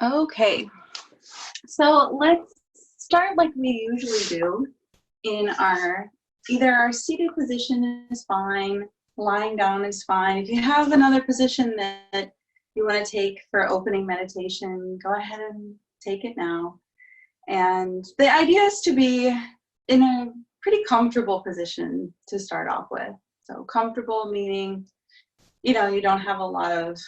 Okay, so let's start like we usually do in either our seated position is fine, lying down is fine. If you have another position that you want to take for opening meditation, go ahead and take it now. And the idea is to be in a pretty comfortable position to start off with. So comfortable meaning, you don't have a lot of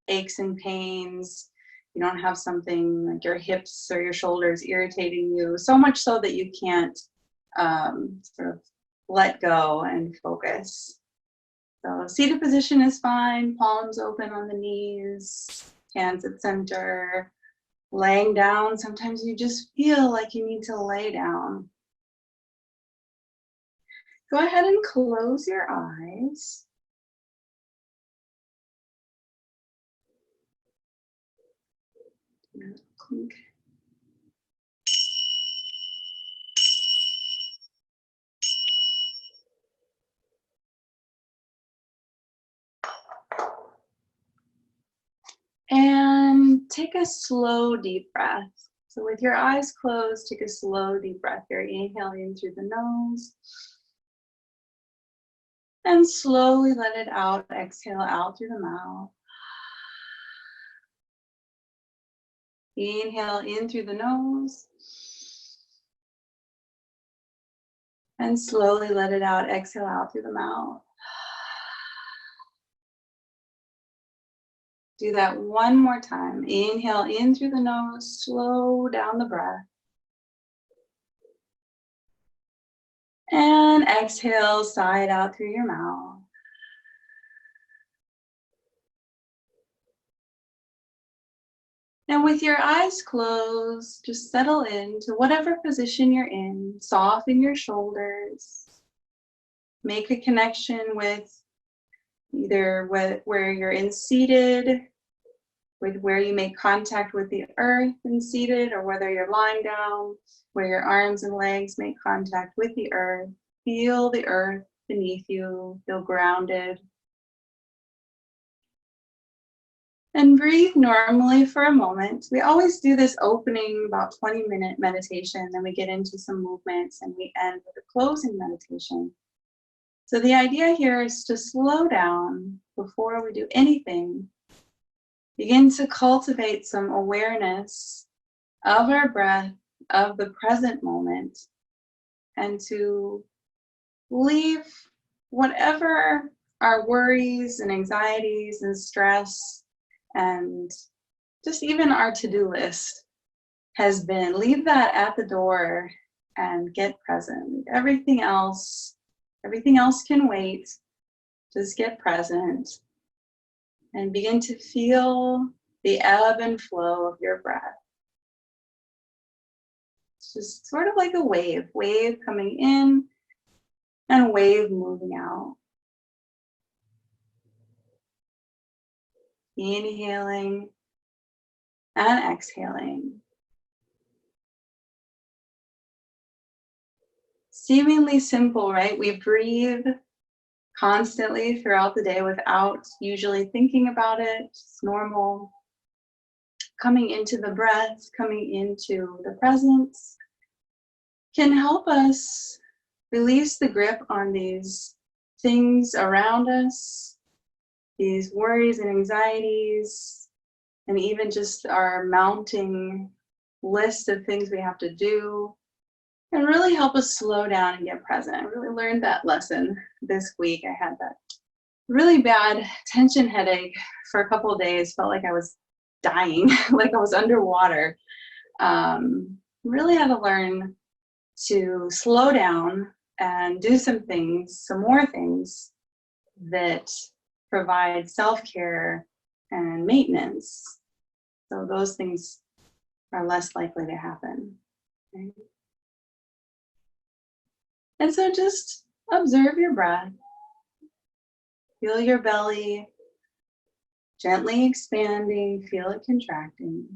aches and pains. You don't have something like your hips or your shoulders irritating you, so much so that you can't sort of let go and focus. So seated position is fine, palms open on the knees, hands at center. Laying down, sometimes you just feel like you need to lay down. Go ahead and close your eyes. Clink. And take a slow, deep breath. So with your eyes closed, take a slow, deep breath here. Inhale in through the nose. And slowly let it out. Exhale out through the mouth. Inhale in through the nose. And slowly let it out. Exhale out through the mouth. Do that one more time. Inhale in through the nose. Slow down the breath. And exhale, sigh it out through your mouth. And with your eyes closed, just settle into whatever position you're in. Soften your shoulders. Make a connection with either where you're in seated, with where you make contact with the earth in seated, or whether you're lying down, where your arms and legs make contact with the earth. Feel the earth beneath you, feel grounded. And breathe normally for a moment. We always do this opening about 20-minute meditation, then we get into some movements and we end with a closing meditation. So the idea here is to slow down before we do anything. Begin to cultivate some awareness of our breath, of the present moment, and to leave whatever our worries and anxieties and stress and just even our to-do list has been. Leave that at the door and get present. Everything else can wait. Just get present and begin to feel the ebb and flow of your breath. It's just sort of like a wave coming in and a wave moving out. Inhaling and exhaling. Seemingly simple, right? We breathe constantly throughout the day without usually thinking about it. It's normal. Coming into the breath, coming into the presence can help us release the grip on these things around us, these worries and anxieties, and even just our mounting list of things we have to do, and really help us slow down and get present. I really learned that lesson this week. I had that really bad tension headache for a couple of days, felt like I was dying, like I was underwater. Really had to learn to slow down and do some more things that provide self-care and maintenance. So those things are less likely to happen. Right? And so just observe your breath. Feel your belly gently expanding, feel it contracting.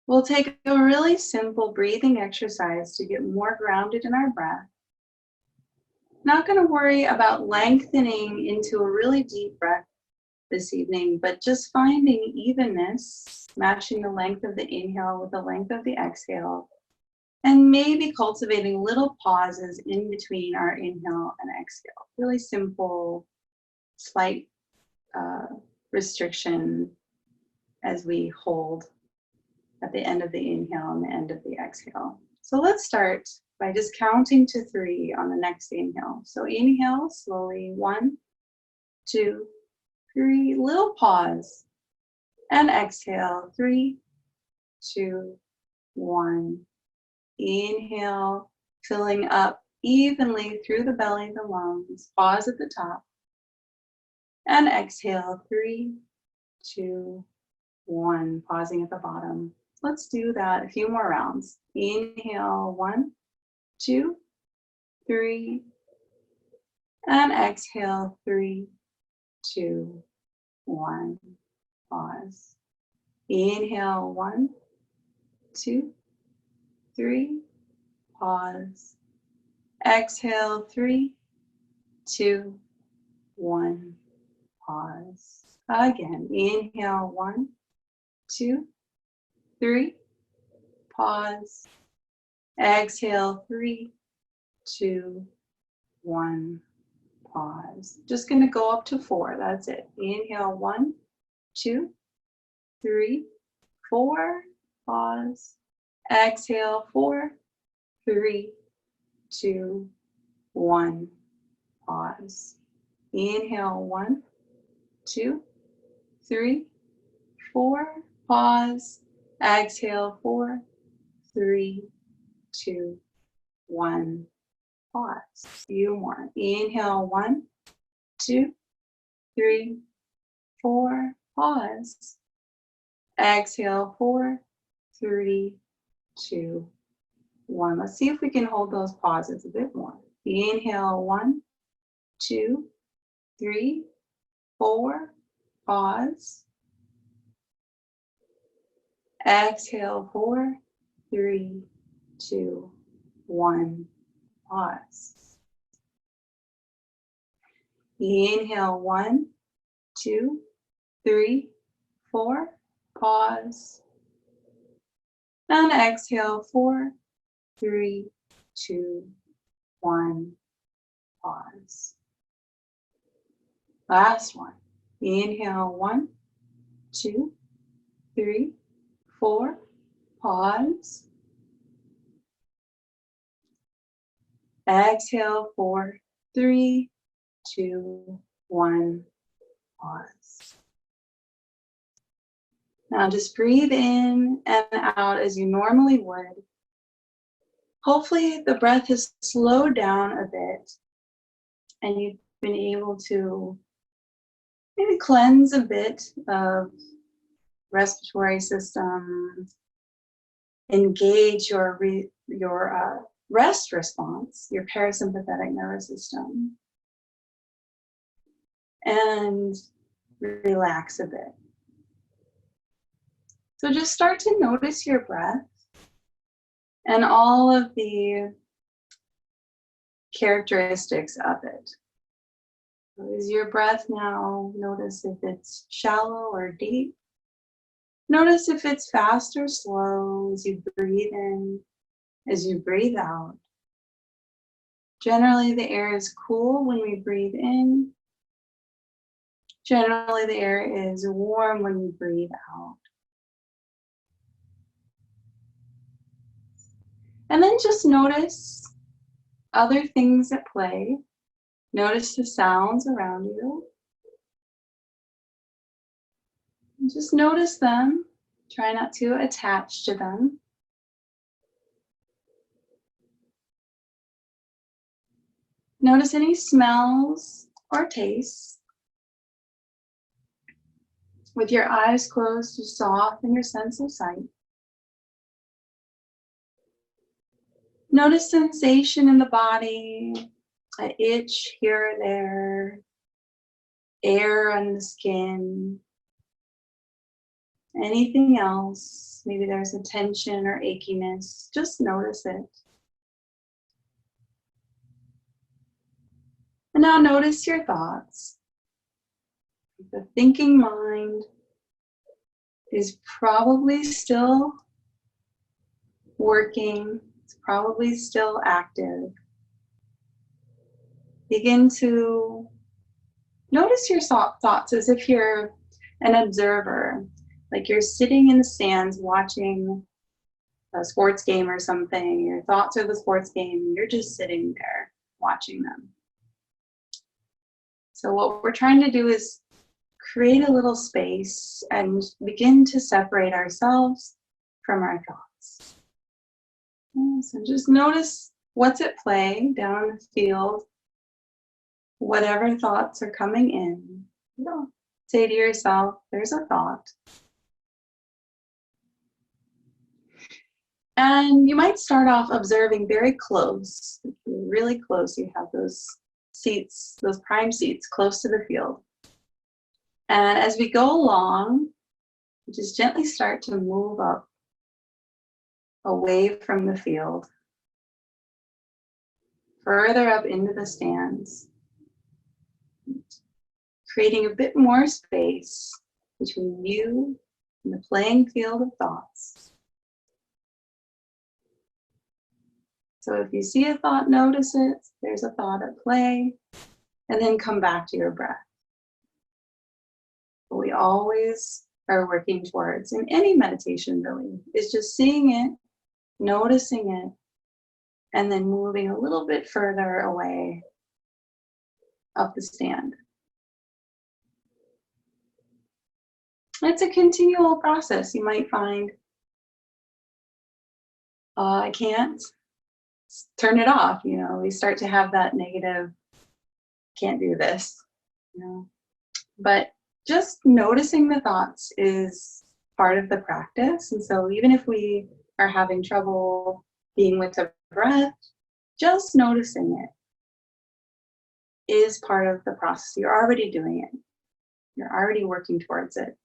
We'll take a really simple breathing exercise to get more grounded in our breath. Not going to worry about lengthening into a really deep breath this evening, but just finding evenness, matching the length of the inhale with the length of the exhale, and maybe cultivating little pauses in between our inhale and exhale. Really simple, slight restriction as we hold at the end of the inhale and the end of the exhale. So let's start by just counting to 3 on the next inhale. So inhale slowly, 1, 2, 3, little pause, and exhale, 3, 2, 1. Inhale, filling up evenly through the belly, the lungs, pause at the top, and exhale, 3, 2, 1, pausing at the bottom. Let's do that a few more rounds. Inhale, 1, 2, 3, and exhale, 3, 2, 1, pause. Inhale, 1, 2, 3, pause. Exhale, 3, 2, 1, pause. Again, inhale, 1, 2, 3, pause. Exhale, 3, 2, 1, pause. Just going to go up to 4. That's it. Inhale, 1, 2, 3, 4, pause. Exhale, 4, 3, 2, 1, pause. Inhale, 1, 2, 3, 4, pause. Exhale, 4, 3, 2, 1, pause. A few more. Inhale, 1, 2, 3, 4, pause. Exhale, 4, 3, 2, 1. Let's see if we can hold those pauses a bit more. Inhale, 1, 2, 3, 4, pause. Exhale, 4, 3, 2, 1, pause. Inhale, 1, 2, 3, 4, pause. And exhale, 4, 3, 2, 1, pause. Last one. Inhale, 1, 2, 3, 4, pause. Exhale, 4, 3, 2, 1, pause. Now just breathe in and out as you normally would. Hopefully the breath has slowed down a bit and you've been able to maybe cleanse a bit of respiratory system, engage your rest response, your parasympathetic nervous system, and relax a bit. So just start to notice your breath and all of the characteristics of it. So is your breath now, notice if it's shallow or deep. Notice if it's fast or slow as you breathe in, as you breathe out. Generally, the air is cool when we breathe in. Generally, the air is warm when we breathe out. And then just notice other things at play. Notice the sounds around you. And just notice them. Try not to attach to them. Notice any smells or tastes. With your eyes closed, just soften your sense of sight. Notice sensation in the body, an itch here or there, air on the skin, anything else. Maybe there's a tension or achiness. Just notice it. And now notice your thoughts. The thinking mind is probably still working, it's probably still active. Begin to notice your thoughts as if you're an observer, like you're sitting in the stands watching a sports game or something. Your thoughts are the sports game, and you're just sitting there watching them. So what we're trying to do is create a little space and begin to separate ourselves from our thoughts. And so just notice what's at play down the field. Whatever thoughts are coming in, say to yourself, there's a thought. And you might start off observing very close, really close. You have those seats, those prime seats close to the field. And as we go along, just gently start to move up away from the field, further up into the stands, creating a bit more space between you and the playing field of thoughts. So if you see a thought, notice it. There's a thought at play, and then come back to your breath. What we always are working towards in any meditation really is just seeing it, noticing it, and then moving a little bit further away up the stand. It's a continual process. You might find, I can't turn it off. We start to have that negative, can't do this. But just noticing the thoughts is part of the practice. And so even if we are having trouble being with the breath, just noticing it is part of the process. You're already doing it. You're already working towards it.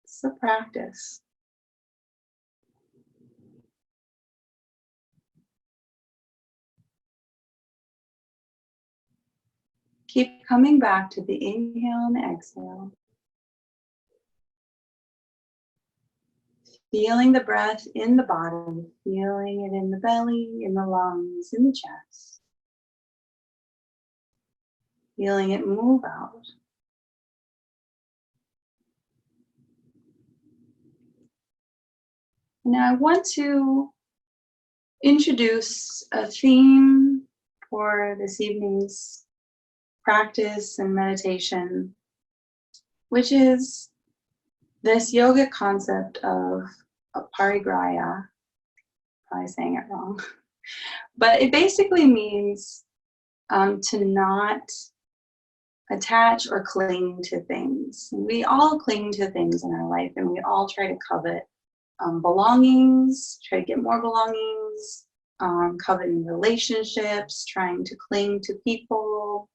It's a practice. Keep coming back to the inhale and exhale. Feeling the breath in the body, feeling it in the belly, in the lungs, in the chest. Feeling it move out. Now I want to introduce a theme for this evening's practice and meditation, which is this yoga concept of Aparigraha. Probably saying it wrong, but it basically means to not attach or cling to things. We all cling to things in our life, and we all try to covet belongings, try to get more belongings, coveting relationships, trying to cling to people,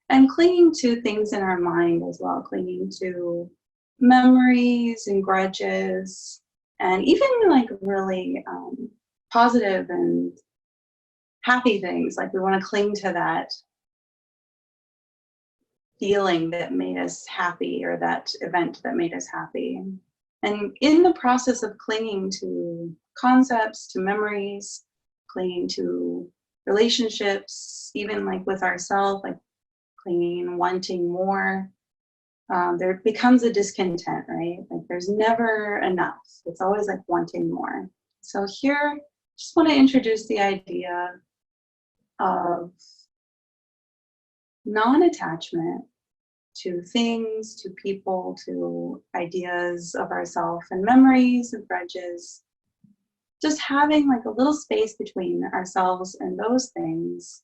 and clinging to things in our mind as well, clinging to memories and grudges, and even like really positive and happy things. Like we want to cling to that feeling that made us happy or that event that made us happy. And in the process of clinging to concepts, to memories, clinging to relationships, even like with ourselves, like clinging and wanting more, there becomes a discontent, right? Like there's never enough. It's always like wanting more. So here, just want to introduce the idea of non-attachment to things, to people, to ideas of ourselves and memories and grudges. Just having like a little space between ourselves and those things,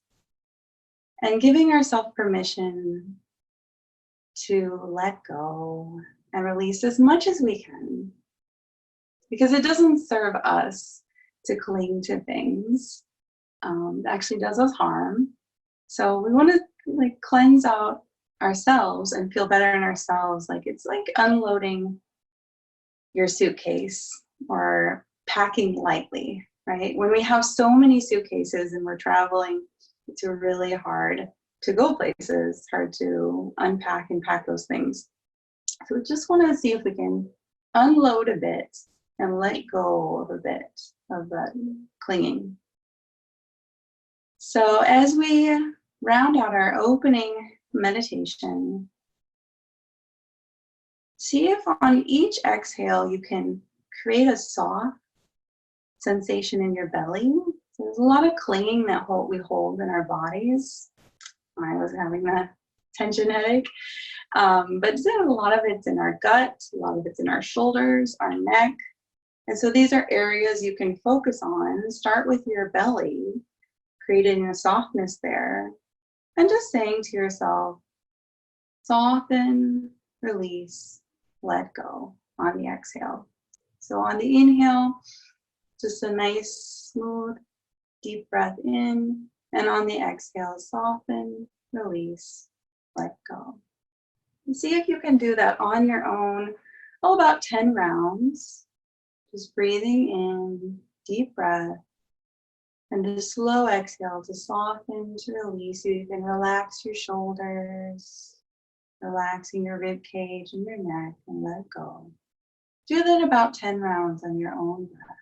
and giving ourselves permission to let go and release as much as we can, because it doesn't serve us to cling to things. It actually does us harm. So we want to like cleanse out ourselves and feel better in ourselves. Like it's like unloading your suitcase or packing lightly, right? When we have so many suitcases and we're traveling, it's really hard to go places, hard to unpack and pack those things. So we just want to see if we can unload a bit and let go of a bit of that clinging. So as we round out our opening meditation, see if on each exhale you can create a soft sensation in your belly. So there's a lot of clinging that we hold in our bodies. I was having that tension headache. But a lot of it's in our gut, a lot of it's in our shoulders, our neck. And so these are areas you can focus on. Start with your belly, creating a softness there, and just saying to yourself, soften, release, let go on the exhale. So on the inhale, just a nice, smooth, deep breath in, and on the exhale, soften, release, let go. And see if you can do that on your own, about 10 rounds. Just breathing in, deep breath, and a slow exhale to soften, to release. You can relax your shoulders, relaxing your rib cage and your neck, and let go. Do that about 10 rounds on your own breath.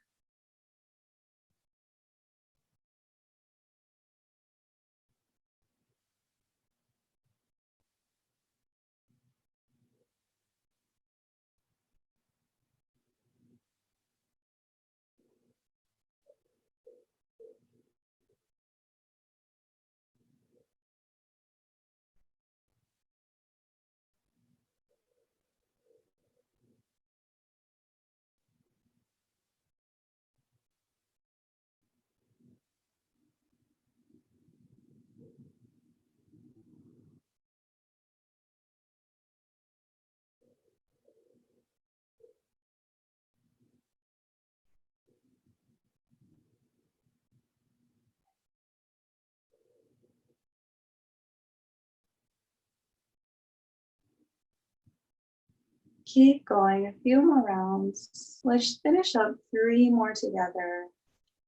Keep going, a few more rounds. Let's finish up 3 more together.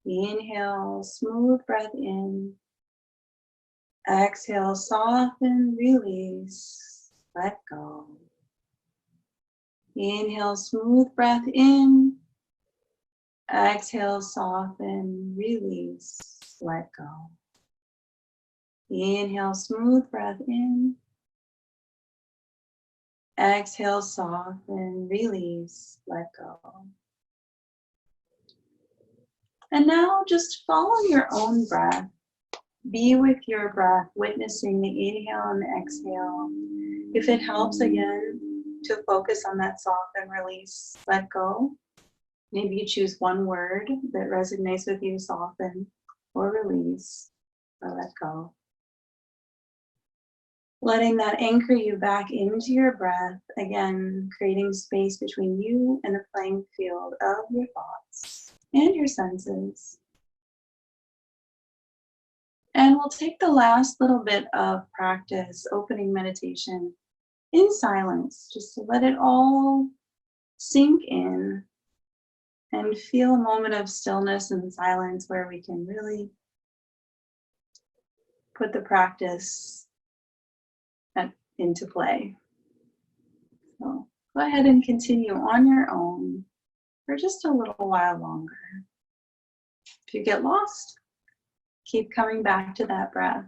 Inhale, smooth breath in. Exhale, soften, release, let go. Inhale, smooth breath in. Exhale, soften, release, let go. Inhale, smooth breath in. Exhale, soften, release, let go. And now just follow your own breath. Be with your breath, witnessing the inhale and the exhale. If it helps, again, to focus on that soften, release, let go. Maybe you choose one word that resonates with you, soften or release or let go. Letting that anchor you back into your breath, again, creating space between you and the playing field of your thoughts and your senses. And we'll take the last little bit of practice, opening meditation, in silence, just to let it all sink in and feel a moment of stillness and silence where we can really put the practice into play. So go ahead and continue on your own for just a little while longer. If you get lost, keep coming back to that breath.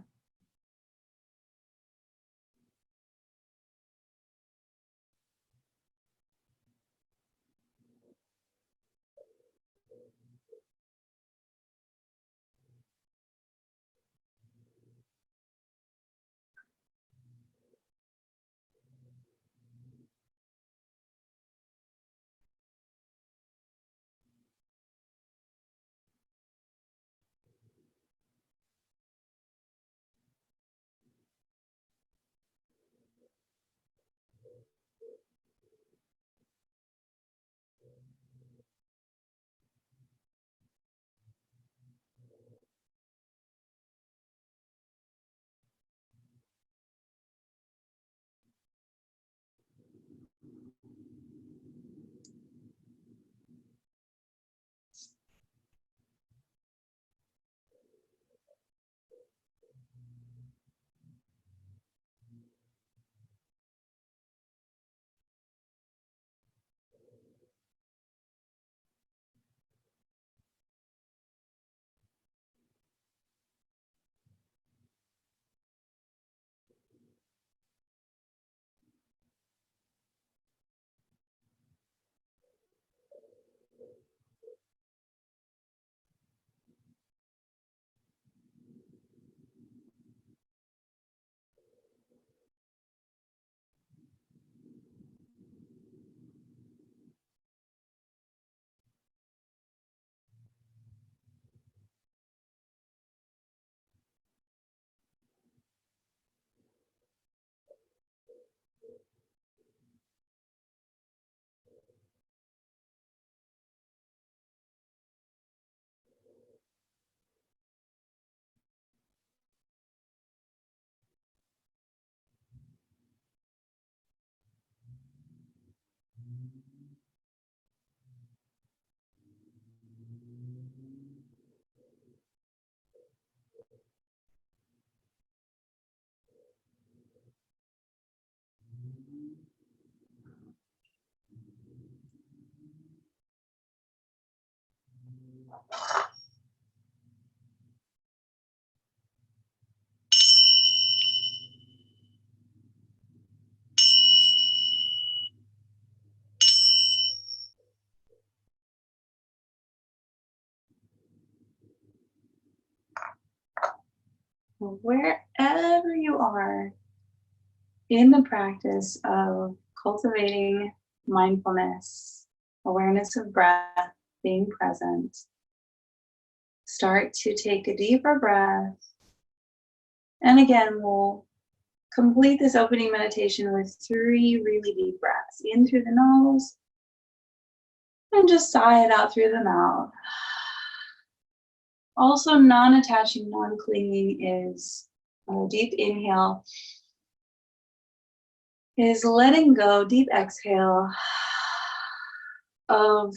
Wherever you are in the practice of cultivating mindfulness, awareness of breath, being present, start to take a deeper breath. And again, we'll complete this opening meditation with 3 really deep breaths. In through the nose, and just sigh it out through the mouth. Also, non-attaching, non-clinging is a deep inhale, is letting go, deep exhale, of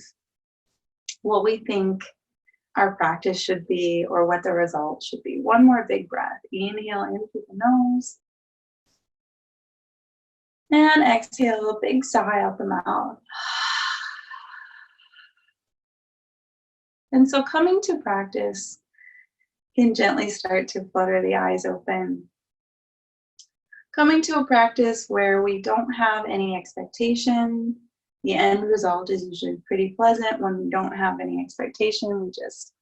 what we think our practice should be or what the result should be. One more big breath. Inhale in through the nose. And exhale, a big sigh out the mouth. And so coming to practice, can gently start to flutter the eyes open. Coming to a practice where we don't have any expectation. The end result is usually pretty pleasant when we don't have any expectation. We just,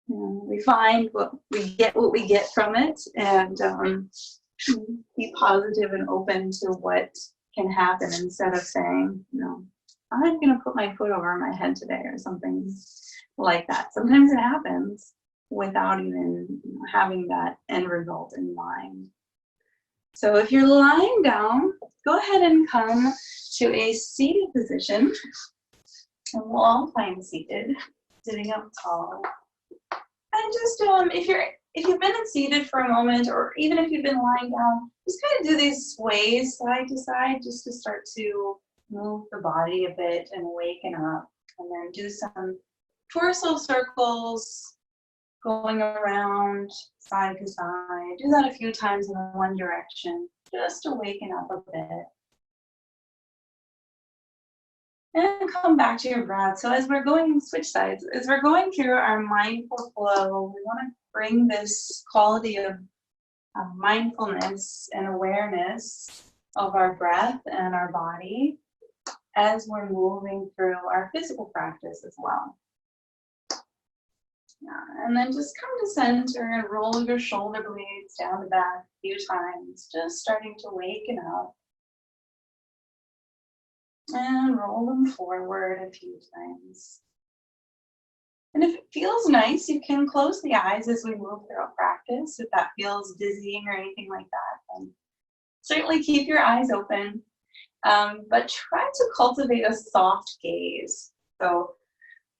we find what we get from it, and be positive and open to what can happen instead of saying, I'm going to put my foot over my head today or something like that. Sometimes it happens without even having that end result in mind. So if you're lying down, go ahead and come to a seated position. And we'll all find seated, sitting up tall. And just if you've been seated for a moment, or even if you've been lying down, just kind of do these sways side to side just to start to move the body a bit and waken up. And then do some torso circles, going around side to side. Do that a few times in one direction, just to waken up a bit. And come back to your breath. So as we're going, switch sides, as we're going through our mindful flow, we want to bring this quality of mindfulness and awareness of our breath and our body as we're moving through our physical practice as well. Yeah, and then just come to center and roll your shoulder blades down the back a few times, just starting to waken up. And roll them forward a few times. And if it feels nice, you can close the eyes as we move through our practice. If that feels dizzying or anything like that, then certainly keep your eyes open. But try to cultivate a soft gaze. So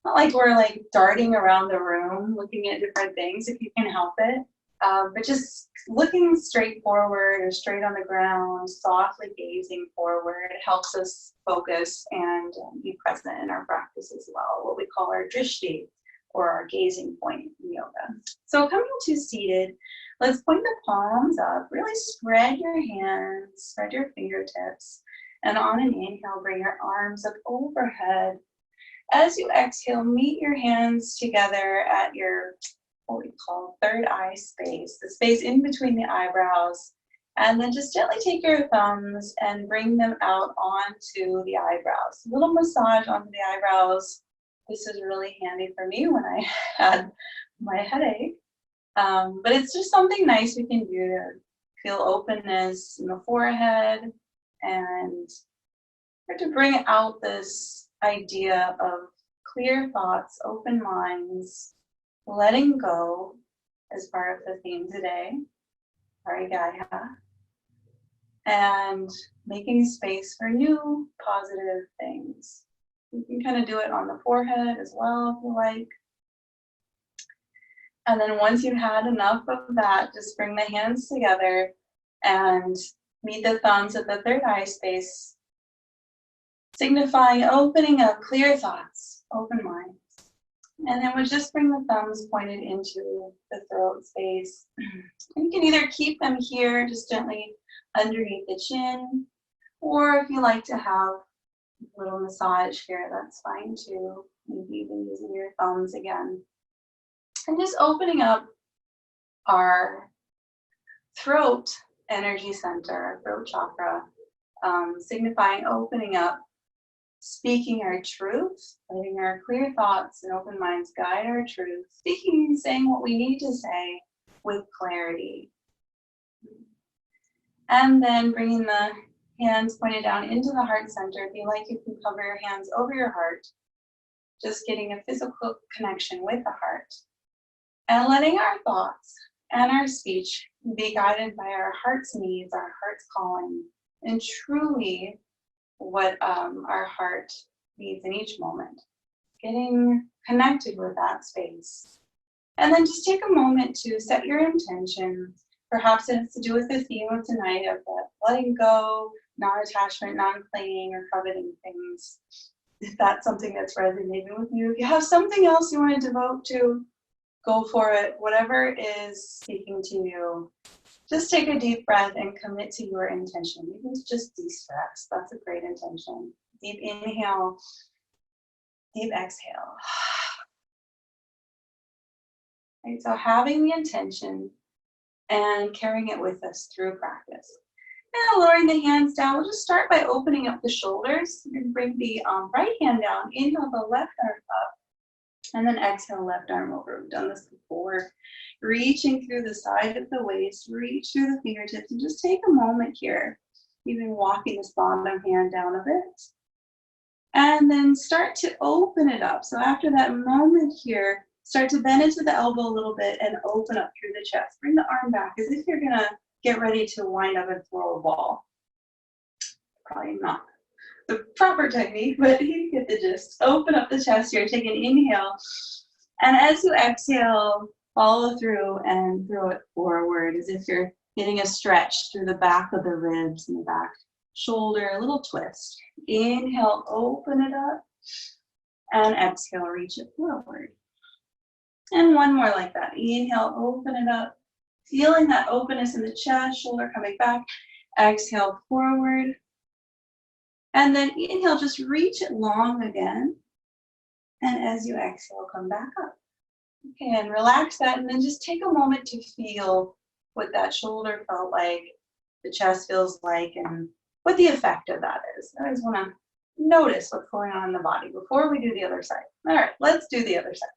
not like we're like darting around the room looking at different things if you can help it. But just looking straight forward or straight on the ground, softly gazing forward helps us focus and be present in our practice as well, what we call our drishti, or our gazing point in yoga. So coming to seated, let's point the palms up, really spread your hands, spread your fingertips, and on an inhale, bring your arms up overhead. As you exhale, meet your hands together at your what we call third eye space, the space in between the eyebrows, and then just gently take your thumbs and bring them out onto the eyebrows. A little massage onto the eyebrows. This is really handy for me when I had my headache. But it's just something nice we can do to feel openness in the forehead and start to bring out this idea of clear thoughts, open minds, letting go as part of the theme today, Aparigraha, and making space for new positive things. You can kind of do it on the forehead as well if you like. And then once you've had enough of that, just bring the hands together and meet the thumbs at the third eye space. signifying opening up, clear thoughts, open mind. And then we'll just bring the thumbs pointed into the throat space. And you can either keep them here, just gently underneath the chin, or if you like to have a little massage here, that's fine too. Maybe even using your thumbs again. And just opening up our throat energy center, our throat chakra, signifying opening up, speaking our truth, letting our clear thoughts and open minds guide our truth, speaking and saying what we need to say with clarity. And then bringing the hands pointed down into the heart center. If you like, you can cover your hands over your heart, just getting a physical connection with the heart. And letting our thoughts and our speech be guided by our heart's needs, our heart's calling, and truly what our heart needs in each moment. Getting connected with that space. And then just take a moment to set your intention. Perhaps it has to do with the theme of tonight of that letting go, non-attachment, non-clinging, or coveting things. If that's something that's resonating with you. If you have something else you want to devote to, go for it. Whatever is speaking to you, just take a deep breath and commit to your intention. Even just de-stress. That's a great intention. Deep inhale, deep exhale. Right, so having the intention and carrying it with us through practice. And lowering the hands down, we'll just start by opening up the shoulders. You can bring the right hand down, inhale the left arm up, and then exhale left arm over. We've done this before. Reaching through the side of the waist, reach through the fingertips, and just take a moment here, even walking this bottom hand down a bit. And then start to open it up. So after that moment here, start to bend into the elbow a little bit and open up through the chest. Bring the arm back as if you're gonna get ready to wind up and throw a ball. Probably not the proper technique, but you get the gist. Open up the chest here, take an inhale. And as you exhale, follow through and throw it forward as if you're getting a stretch through the back of the ribs and the back shoulder, a little twist. Inhale, open it up. And exhale, reach it forward. And one more like that. Inhale, open it up. Feeling that openness in the chest, shoulder coming back. Exhale, forward. And then inhale, just reach it long again. And as you exhale, come back up. Okay, and relax that, and then just take a moment to feel what that shoulder felt like, the chest feels like, and what the effect of that is. I just want to notice what's going on in the body before we do the other side. All right, let's do the other side.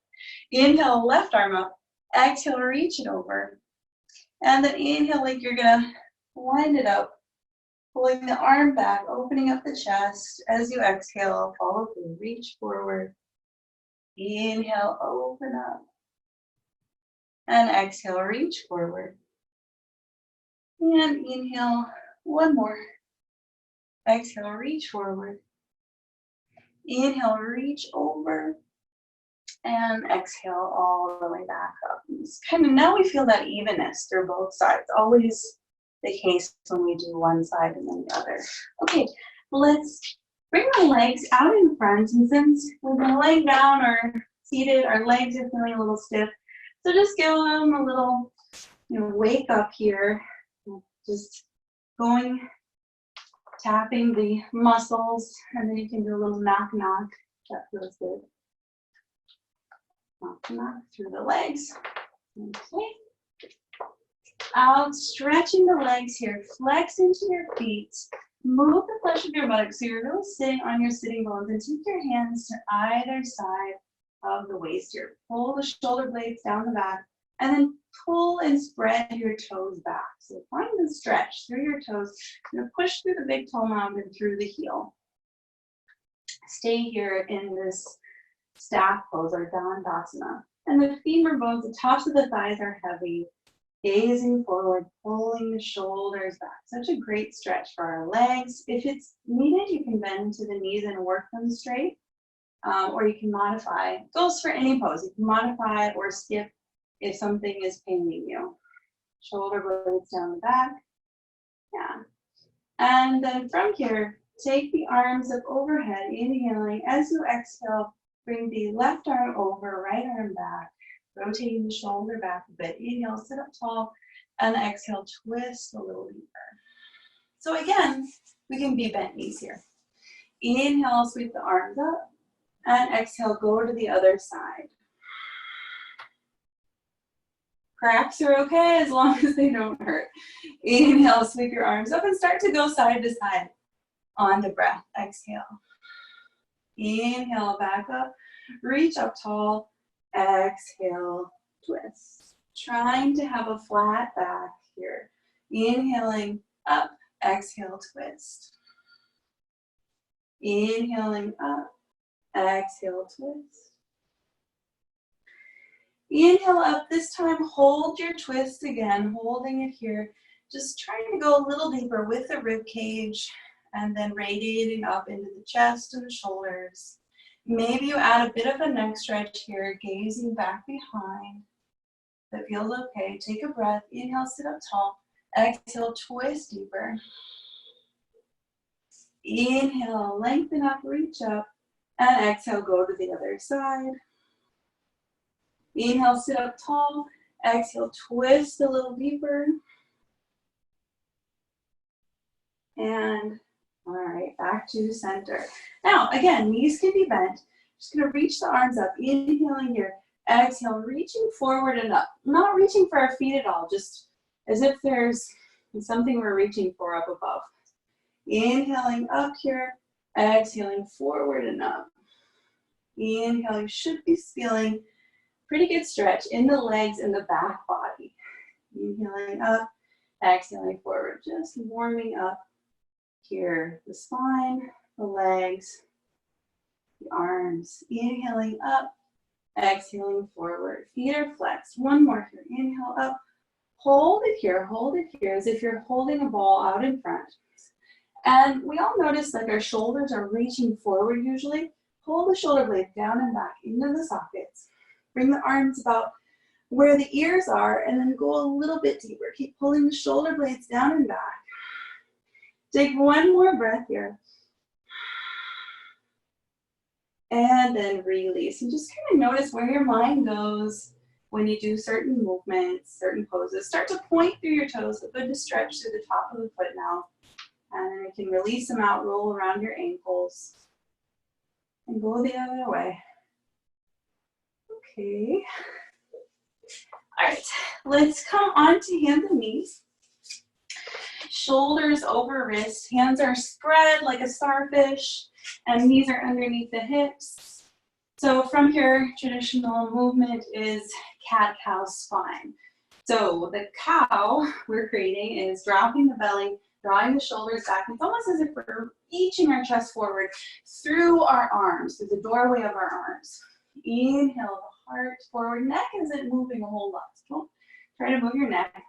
Inhale, left arm up. Exhale, reach it over. And then inhale like you're going to wind it up, pulling the arm back, opening up the chest. As you exhale, follow through, reach forward. Inhale, open up. And exhale, reach forward. And inhale, one more. Exhale, reach forward. Inhale, reach over. And exhale all the way back up. Now we feel that evenness through both sides. Always the case when we do one side and then the other. Okay, let's bring our legs out in front. And since we've been laying down or seated, our legs are feeling a little stiff. So just give them a little, wake up here. Just going, tapping the muscles, and then you can do a little knock knock. That feels good. Knock knock through the legs. Okay. Out, stretching the legs here. Flex into your feet. Move the flesh of your buttocks so you're really sitting on your sitting bones, and take your hands to either side of the waist here. Pull the shoulder blades down the back, and then pull and spread your toes back. So find the stretch through your toes. You're gonna push through the big toe mound and through the heel. Stay here in this staff pose or Dandasana. And the femur bones, the tops of the thighs are heavy. Gazing forward, pulling the shoulders back. Such a great stretch for our legs. If it's needed, you can bend to the knees and work them straight. Or you can modify. It goes for any pose. You can modify or skip if something is paining you. Shoulder blades down the back. Yeah. And then from here, Take the arms up overhead, inhaling. As you exhale, bring the left arm over, right arm back, rotating the shoulder back a bit. Inhale, sit up tall, and exhale, twist a little deeper. So again, we can be bent knees here. Inhale, sweep the arms up, and exhale, go to the other side. Cracks are okay as long as they don't hurt. Inhale, sweep your arms up and start to go side to side on the breath. Exhale. Inhale, back up, reach up tall, exhale, twist. Trying to have a flat back here. Inhaling up, exhale, twist. Inhaling up, exhale, twist. Inhale up, this time hold your twist again, holding it here. Just trying to go a little deeper with the rib cage and then radiating up into the chest and the shoulders. Maybe you add a bit of a neck stretch here, gazing back behind. That feels okay. Take a breath. Inhale, sit up tall. Exhale, twist deeper. Inhale, lengthen up, reach up. And exhale, go to the other side. Inhale, sit up tall. Exhale, twist a little deeper. And all right, back to center. Now, again, knees can be bent. Just gonna reach the arms up, inhaling here. Exhale, reaching forward and up. Not reaching for our feet at all, just as if there's something we're reaching for up above. Inhaling up here, exhaling forward and up. Inhale, you should be feeling pretty good stretch in the legs and the back body. Inhaling up, exhaling forward, just warming up here, the spine, the legs, the arms. Inhaling up, exhaling forward. Feet are flexed. One more here. Inhale up. Hold it here as if you're holding a ball out in front. And we all notice like our shoulders are reaching forward usually. Pull the shoulder blades down and back into the sockets. Bring the arms about where the ears are and then go a little bit deeper. Keep pulling the shoulder blades down and back. Take one more breath here. And then release. And just kind of notice where your mind goes when you do certain movements, certain poses. Start to point through your toes, but good to stretch through the top of the foot now. And then you can release them out, roll around your ankles, and go the other way. Okay. All right, let's come on to hands and knees. Shoulders over wrists, hands are spread like a starfish, and knees are underneath the hips. So from here, traditional movement is cat-cow spine. So the cow we're creating is dropping the belly, drawing the shoulders back. It's almost as if we're reaching our chest forward through our arms, through the doorway of our arms. Inhale the heart forward. Neck isn't moving a whole lot, so don't try to move your neck.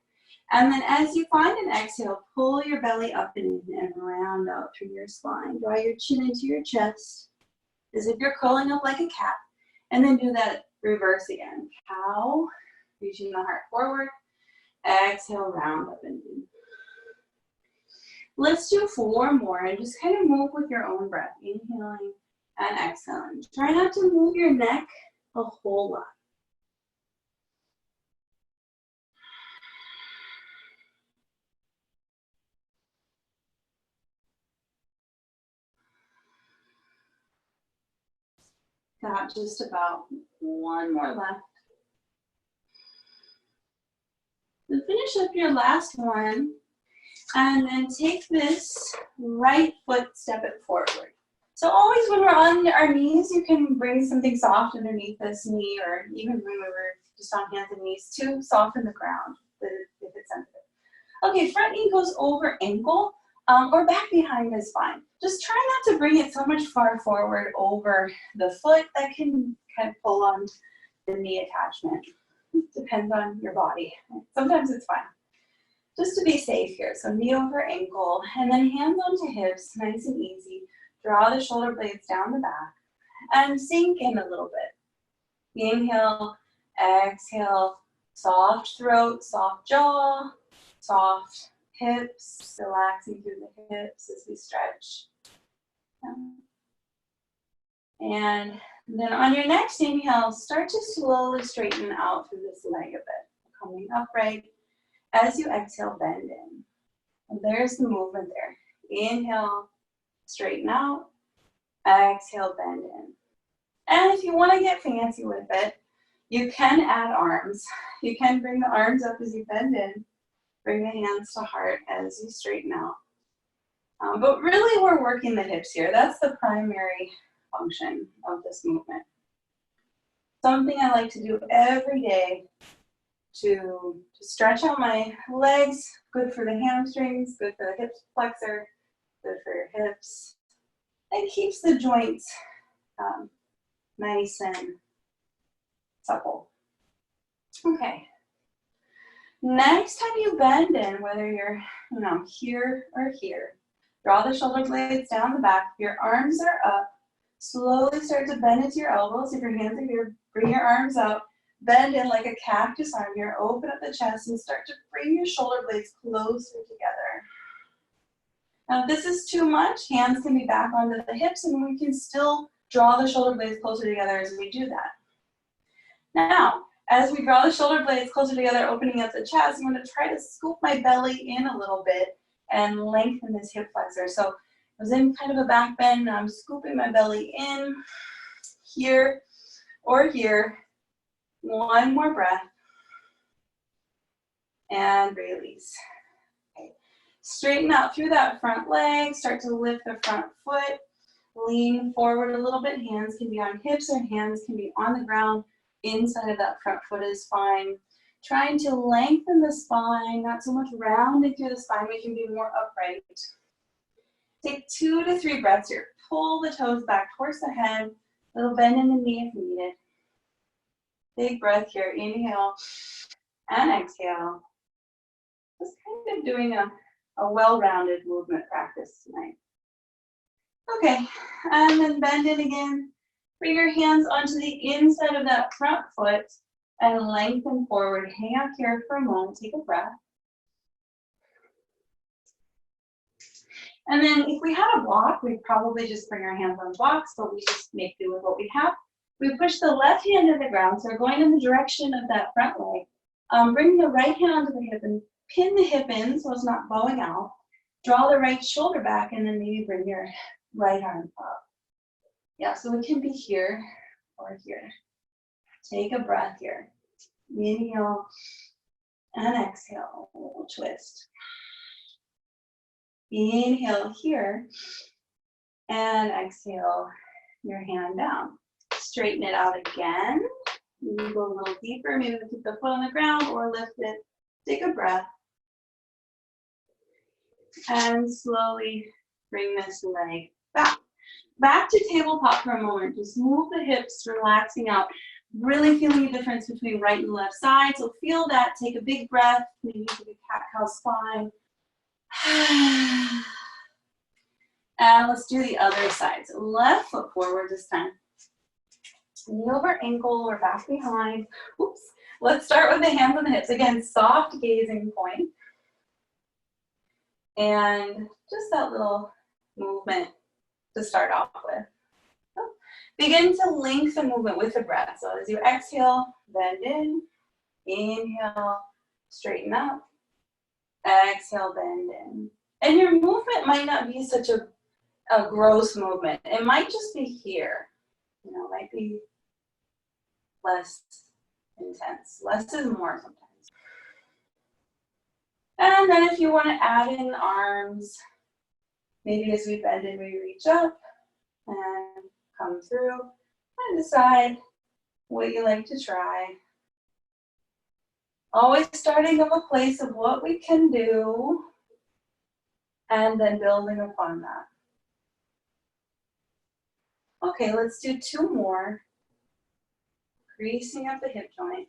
And then as you find an exhale, pull your belly up and in and round out through your spine. Draw your chin into your chest as if you're curling up like a cat. And then do that reverse again. Cow, reaching the heart forward. Exhale, round up and in. Let's do 4 more and just kind of move with your own breath. Inhaling and exhaling. Try not to move your neck a whole lot. Got just about 1 more left. Then finish up your last one, and then take this right foot, step it forward. So always when we're on our knees, you can bring something soft underneath this knee, or even when we were just on hands and knees to soften the ground if it's sensitive. Okay, front knee goes over ankle, or back behind is fine. Just try not to bring it so much far forward over the foot. That can kind of pull on the knee attachment. Depends on your body. Sometimes it's fine. Just to be safe here. So knee over ankle, and then hands onto hips, nice and easy. Draw the shoulder blades down the back, and sink in a little bit. Inhale, exhale, soft throat, soft jaw, soft hips, relaxing through the hips as we stretch. And then on your next inhale, start to slowly straighten out through this leg a bit. Coming upright. As you exhale, bend in. And there's the movement there. Inhale, straighten out. Exhale, bend in. And if you want to get fancy with it, you can add arms. You can bring the arms up as you bend in. Bring the hands to heart as you straighten out. But really, we're working the hips here. That's the primary function of this movement. Something I like to do every day to stretch out my legs, good for the hamstrings, good for the hip flexor, good for your hips. It keeps the joints nice and supple. Okay. Next time you bend in, whether you're here or here, draw the shoulder blades down the back. If your arms are up, slowly start to bend into your elbows. If your hands are here, bring your arms out. Bend in like a cactus arm here. Open up the chest and start to bring your shoulder blades closer together. Now, if this is too much, hands can be back onto the hips, and we can still draw the shoulder blades closer together as we do that. Now, as we draw the shoulder blades closer together, opening up the chest, I'm going to try to scoop my belly in a little bit and lengthen this hip flexor. So I was in kind of a back bend, and I'm scooping my belly in here or here. One more breath. And release. Okay. Straighten out through that front leg. Start to lift the front foot. Lean forward a little bit. Hands can be on hips or hands can be on the ground. Inside of that front foot is fine. Trying to lengthen the spine, not so much rounding through the spine. We can be more upright. Take 2 to 3 breaths here. Pull the toes back towards the head. Little bend in the knee if needed. Big breath here. Inhale and exhale. Just kind of doing a well-rounded movement practice tonight. Okay, and then bend in again. Bring your hands onto the inside of that front foot and lengthen forward. Hang out here for a moment. Take a breath. And then if we had a block, we'd probably just bring our hands on blocks, but we just make do with what we have. We push the left hand to the ground, so we're going in the direction of that front leg. Bring the right hand onto the hip and pin the hip in so it's not bowing out. Draw the right shoulder back and then maybe bring your right arm up. Yeah, so it can be here or here. Take a breath here. Inhale and exhale. A little twist. Inhale here and exhale your hand down. Straighten it out again. Maybe go a little deeper. Maybe keep the foot on the ground or lift it. Take a breath. And slowly bring this leg back. Back to tabletop for a moment. Just move the hips, relaxing out. Really feeling the difference between right and left side. So feel that. Take a big breath. Maybe take a cat-cow spine. And let's do the other side. So left foot forward this time. Knee over ankle or back behind. Oops. Let's start with the hands on the hips. Again, soft gazing point. And just that little movement to start off with. So begin to lengthen movement with the breath. So as you exhale, bend in. Inhale, straighten up. Exhale, bend in. And your movement might not be such a gross movement. It might just be here. You know, might be less intense. Less is more sometimes. And then if you want to add in arms, maybe as we bend in, we reach up and come through and decide what you like to try. Always starting from a place of what we can do and then building upon that. Okay, let's do 2 more. Creasing up the hip joint.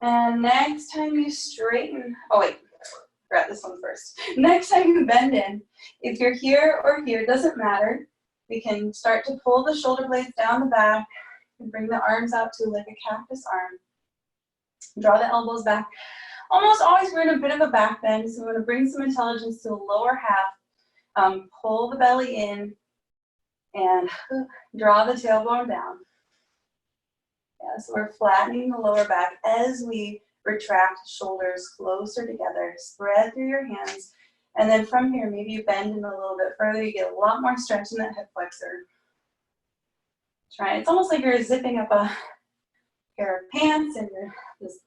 And next time you straighten, oh wait, grab this one first. Next time you bend in, if you're here or here, doesn't matter. We can start to pull the shoulder blades down the back and bring the arms out to like a cactus arm. Draw the elbows back. Almost always we're in a bit of a back bend, so we're going to bring some intelligence to the lower half. Pull the belly in and draw the tailbone down. Yeah, so we're flattening the lower back as we retract shoulders closer together. Spread through your hands. And then from here, maybe you bend in a little bit further. You get a lot more stretch in that hip flexor. Try it. It's almost like you're zipping up a pair of pants and you're just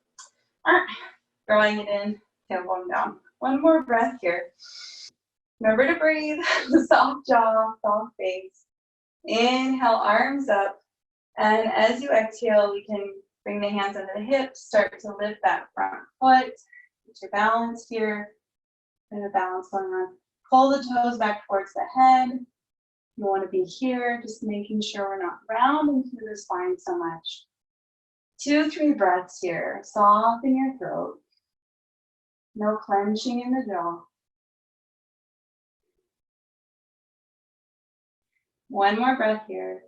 drawing it in, tailbone down. One more breath here. Remember to breathe. Soft jaw, soft face. Inhale, arms up. And as you exhale, we can bring the hands under the hips, start to lift that front foot. Get your balance here. And a balance going on. Pull the toes back towards the head. You want to be here, just making sure we're not rounding through the spine so much. 2-3 breaths here. Soften your throat. No clenching in the jaw. One more breath here.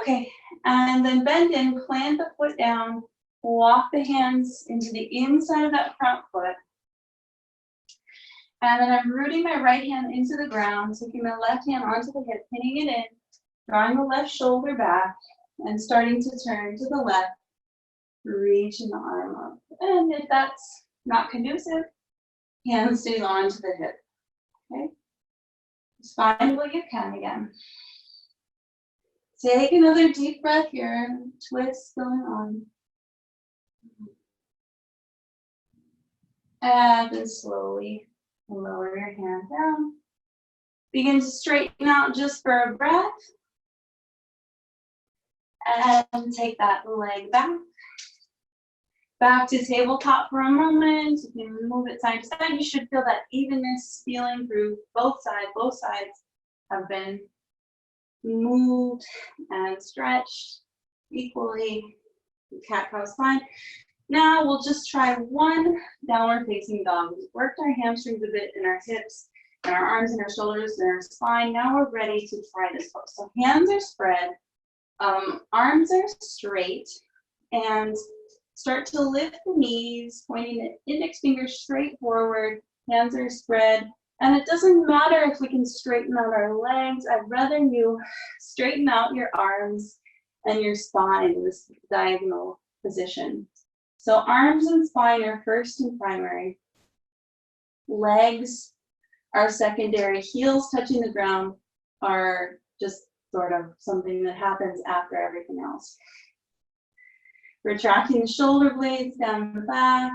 Okay, and then bend in, plant the foot down, walk the hands into the inside of that front foot. And then I'm rooting my right hand into the ground, taking my left hand onto the hip, pinning it in, drawing the left shoulder back, and starting to turn to the left, reaching the arm up. And if that's not conducive, hand stays onto the hip, okay? Just find what you can again. Take another deep breath here, twist going on. And then slowly lower your hand down. Begin to straighten out just for a breath. And take that leg back. Back to tabletop for a moment. You can move it side to side. You should feel that evenness feeling through both sides. Both sides have been moved and stretched equally. Cat-cow spine. Now we'll just try one downward facing dog. We've worked our hamstrings a bit in our hips and our arms and our shoulders and our spine. Now we're ready to try this pose. So hands are spread, arms are straight, and start to lift the knees, pointing the index finger straight forward. Hands are spread. And it doesn't matter if we can straighten out our legs. I'd rather you straighten out your arms and your spine in this diagonal position. So arms and spine are first and primary. Legs are secondary. Heels touching the ground are just sort of something that happens after everything else. Retracting the shoulder blades down the back.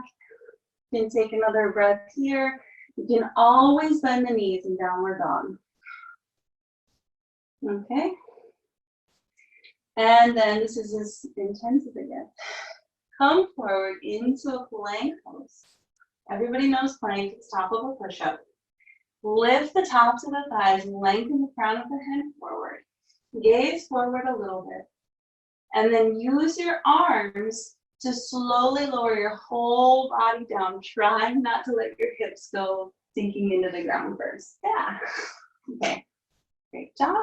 You can take another breath here. You can always bend the knees in downward dog. Okay. And then this is as intense as it gets. Come forward into a plank pose. Everybody knows plank, it's top of a push-up. Lift the tops of the thighs, lengthen the crown of the head forward. Gaze forward a little bit. And then use your arms to slowly lower your whole body down. Try not to let your hips go sinking into the ground first. Yeah. Okay. Great job.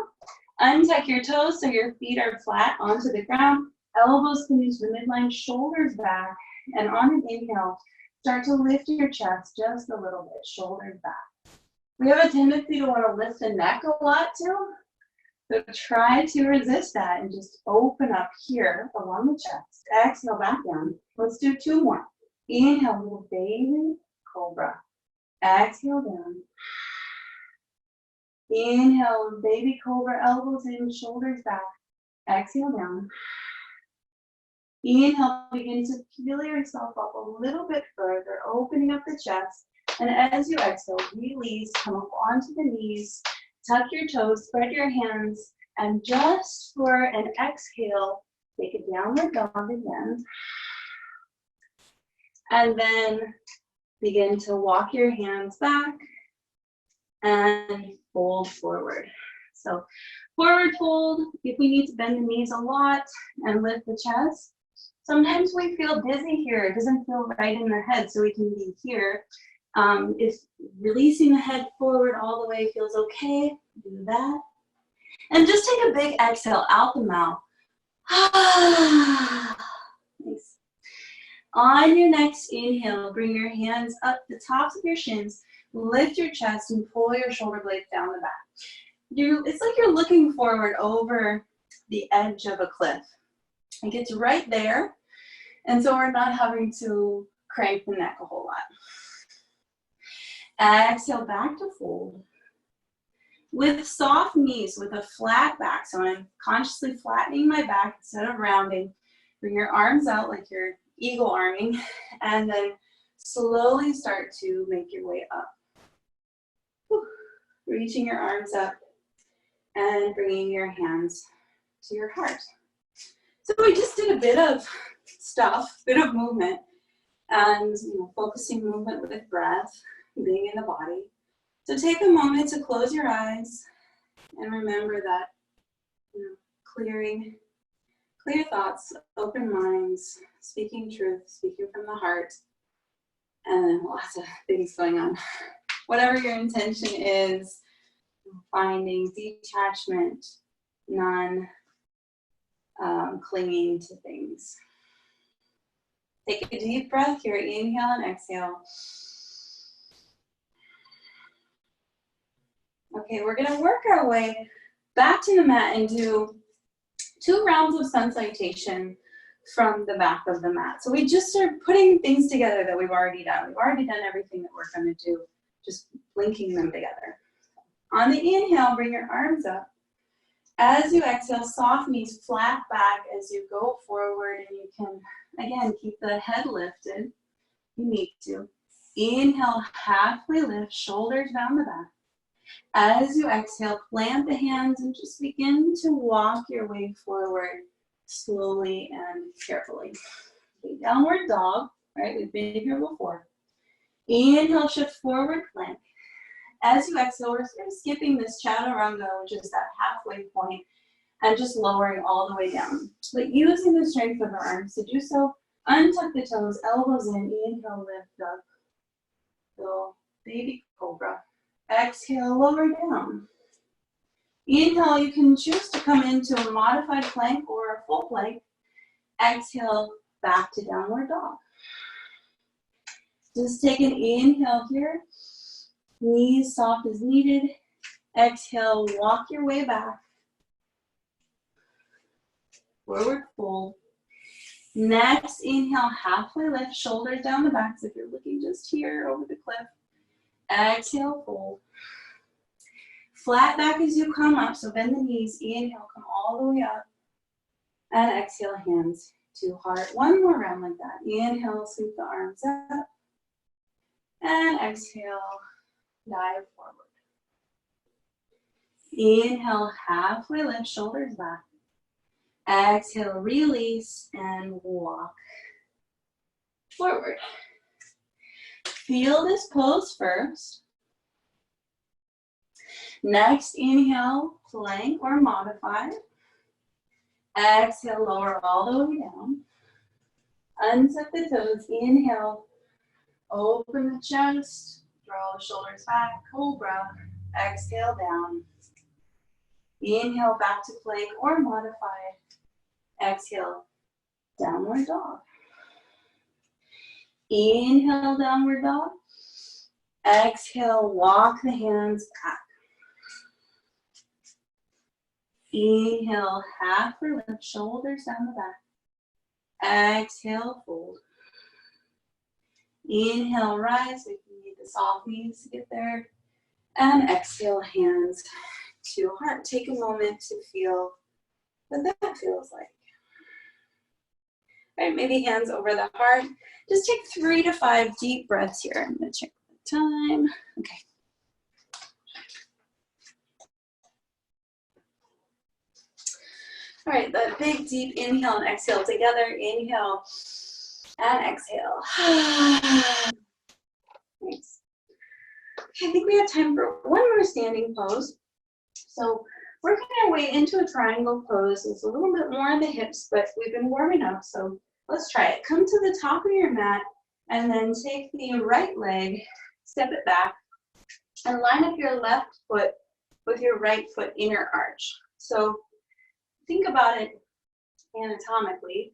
Untuck your toes so your feet are flat onto the ground. Elbows can use the midline, shoulders back. And on an inhale, start to lift your chest just a little bit, shoulders back. We have a tendency to want to lift the neck a lot too. So try to resist that and just open up here along the chest. Exhale back down. Let's do 2 more. Inhale, little baby cobra. Exhale down. Inhale, baby cobra, elbows in, shoulders back. Exhale down. Inhale, begin to peel yourself up a little bit further, opening up the chest. And as you exhale, release, come up onto the knees. Tuck your toes, spread your hands, and just for an exhale, take a downward dog again. And then begin to walk your hands back and fold forward. So forward fold, if we need to bend the knees a lot and lift the chest. Sometimes we feel dizzy here, it doesn't feel right in the head, so we can be here. If releasing the head forward all the way feels okay, do that. And just take a big exhale out the mouth. Nice. On your next inhale, bring your hands up the tops of your shins, lift your chest, and pull your shoulder blades down the back. It's like you're looking forward over the edge of a cliff. It gets right there, and so we're not having to crank the neck a whole lot. Exhale back to fold. With soft knees, with a flat back, so I'm consciously flattening my back instead of rounding. Bring your arms out like you're eagle arming, and then slowly start to make your way up. Whew. Reaching your arms up and bringing your hands to your heart. So we just did a bit of stuff, bit of movement, and focusing movement with breath, being in the body. So take a moment to close your eyes and remember that clear thoughts, open minds, speaking truth, speaking from the heart, and lots of things going on. Whatever your intention is, finding detachment, clinging to things. Take a deep breath here, inhale and exhale. Okay, we're gonna work our way back to the mat and do 2 rounds of sun salutation from the back of the mat. So we just are putting things together that we've already done. We've already done everything that we're gonna do, just linking them together. On the inhale, bring your arms up. As you exhale, soft knees, flat back as you go forward, and you can, again, keep the head lifted. You need to. Inhale, halfway lift, shoulders down the back. As you exhale, plant the hands and just begin to walk your way forward slowly and carefully. Okay, downward dog, right? We've been here before. Inhale, shift forward, plank. As you exhale, we're sort of skipping this chaturanga, which is that halfway point, and just lowering all the way down. But using the strength of our arms to do so, untuck the toes, elbows in, inhale, lift up. So, baby cobra. Exhale, lower down. Inhale, you can choose to come into a modified plank or a full plank. Exhale, back to downward dog. Just take an inhale here. Knees soft as needed. Exhale, walk your way back. Forward fold. Next, inhale, halfway lift, shoulders down the back. So if you're looking just here over the cliff. Exhale, fold. Flat back as you come up, so bend the knees. Inhale, come all the way up. And exhale, hands to heart. One more round like that. Inhale, sweep the arms up. And exhale, dive forward. Inhale, halfway lift, shoulders back. Exhale, release and walk forward. Feel this pose first. Next, inhale, plank or modified. Exhale, lower all the way down. Untuck the toes. Inhale, open the chest. Draw the shoulders back, cobra. Exhale, down. Inhale, back to plank or modified. Exhale, downward dog. Inhale, downward dog. Exhale, walk the hands back. Inhale, halfway lift, shoulders down the back. Exhale, fold. Inhale, rise if you need the soft knees to get there. And exhale, hands to heart. Take a moment to feel what that feels like. All right, maybe hands over the heart. Just take 3 to 5 deep breaths here. I'm gonna check the time. Okay. All right, the big deep inhale and exhale together. Inhale and exhale. Nice. Okay, I think we have time for one more standing pose. So working our way into a triangle pose. It's a little bit more on the hips, but we've been warming up, so let's try it. Come to the top of your mat and then take the right leg, step it back, and line up your left foot with your right foot inner arch. So think about it anatomically.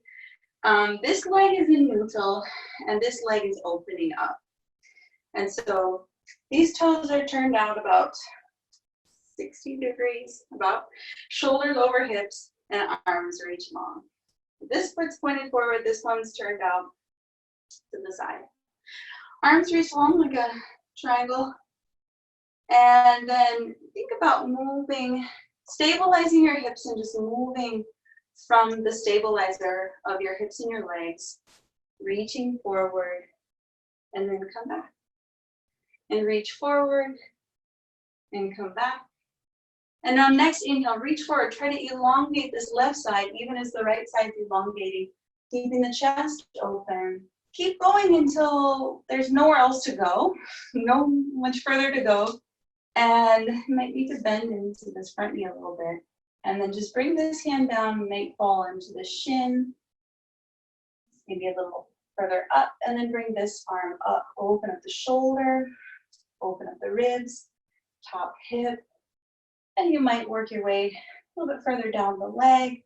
This leg is in neutral and this leg is opening up. And so these toes are turned out about 60 degrees, about shoulders over hips and arms reach long. This foot's pointed forward, this one's turned out to the side. Arms reach long like a triangle. And then think about moving, stabilizing your hips and just moving from the stabilizer of your hips and your legs, reaching forward, and then come back. And reach forward, and come back. And on next inhale, reach forward. Try to elongate this left side, even as the right side is elongating, keeping the chest open. Keep going until there's nowhere else to go, no much further to go. And you might need to bend into this front knee a little bit. And then just bring this hand down, might fall into the shin, maybe a little further up, and then bring this arm up. Open up the shoulder, open up the ribs, top hip, and you might work your way a little bit further down the leg.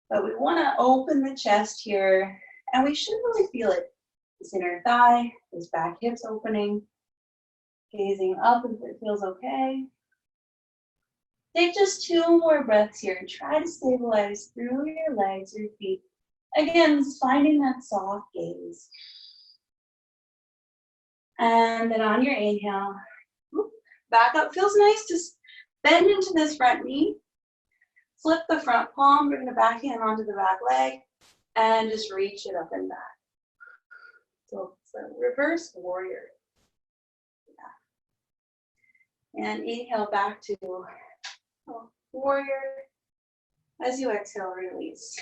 But we want to open the chest here, and we should really feel it. This inner thigh, this back hip's opening, gazing up if it feels okay. Take just 2 more breaths here and try to stabilize through your legs, your feet. Again, finding that soft gaze. And then on your inhale, back up. Feels nice to bend into this front knee. Flip the front palm, bring the back hand onto the back leg, and just reach it up and back. So it's a reverse warrior. Yeah. And inhale back to warrior. As you exhale, release.